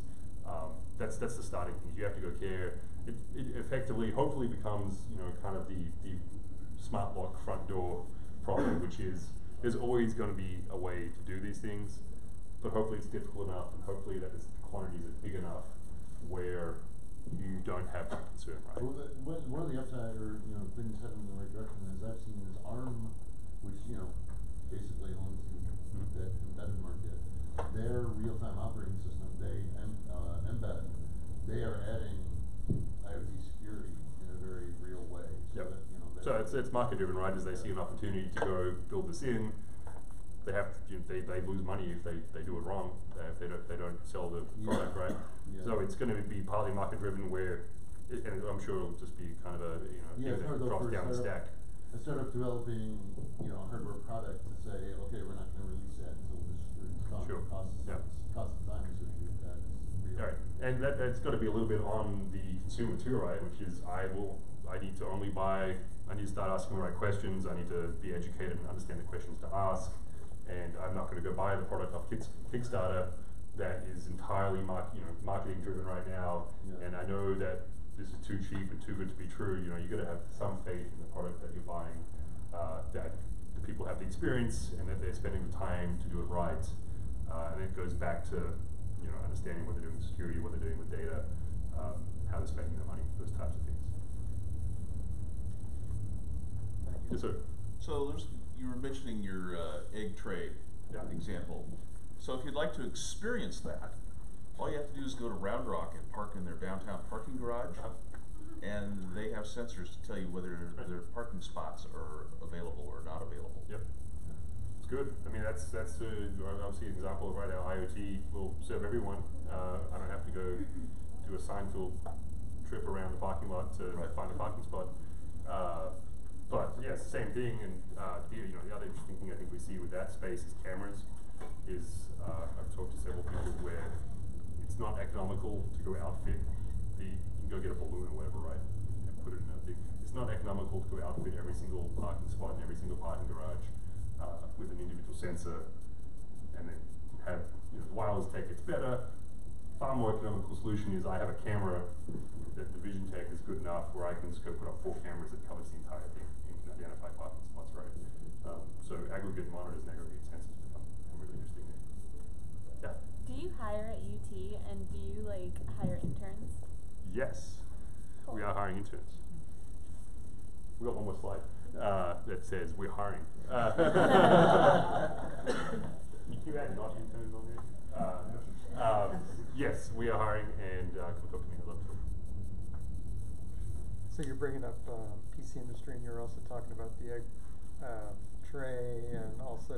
That's the starting thing. You have to go care. It effectively, hopefully, becomes, you know, kind of the smart lock front door problem, which is there's always going to be a way to do these things, but hopefully it's difficult enough, and hopefully that the quantities are big enough where you don't have that concern, right? Well, one of the upside, or, you know, things heading in the right direction, as I've seen, is ARM, which, you know, basically owns that embedded market. Their real-time operating system, embed, they are adding IoT security in a very real way. So Yep. that, you know, So it's market driven, right? As they see an opportunity to go build this in, they have to, they lose money if they do it wrong. If they don't sell the product, right? Yeah. So it's going to be partly market driven, where, and I'm sure it'll just be kind of a thing I've heard that though drops for down the stack. a startup developing, you know, a hardware product to say, okay, we're not going to release that until the security's done. Sure. Cost of time associated with that is real. Right, and that's got to be a little bit on the consumer too, right? Which is I need to only buy. I need to start asking the right questions. I need to be educated and understand the questions to ask. And I'm not going to go buy the product off Kickstarter that is entirely marketing driven right now. Yeah. And I know that this is too cheap and too good to be true. You know, you got to have some faith in the product that you're buying, that the people have the experience and that they're spending the time to do it right. And it goes back to, you know, understanding what they're doing with security, what they're doing with data, how they're spending their money, those types of things. Yes, sir. So you were mentioning your egg tray example. So if you'd like to experience that, all you have to do is go to Round Rock and park in their downtown parking garage, and they have sensors to tell you whether their parking spots are available or not available. Yep. It's good. I mean, that's obviously an example of right now IoT will serve everyone. I don't have to go do a Seinfeld trip around the parking lot to find a parking spot. But yeah, it's the same thing. And here, you know, the other interesting thing I think we see with that space is cameras. I've talked to several people where it's not economical to go outfit you can go get a balloon or whatever, right? And put it in a thing. It's not economical to go outfit every single parking spot and every single parking garage with an individual sensor, and then have, you know, the wireless tech gets better. Far more economical solution is I have a camera that the vision tech is good enough where I can just go put up 4 cameras that covers the entire thing and can identify parking spots, right? So aggregate monitors and aggregate sensors become really interesting there. Yeah. Do you hire at UT, and do you hire interns? Yes, Cool. we are hiring interns. We got one more slide that says we're hiring. You add not interns on there. Yes, we are hiring, and come talk to me. I'd love to. So you're bringing up PC industry, and you're also talking about the egg tray and also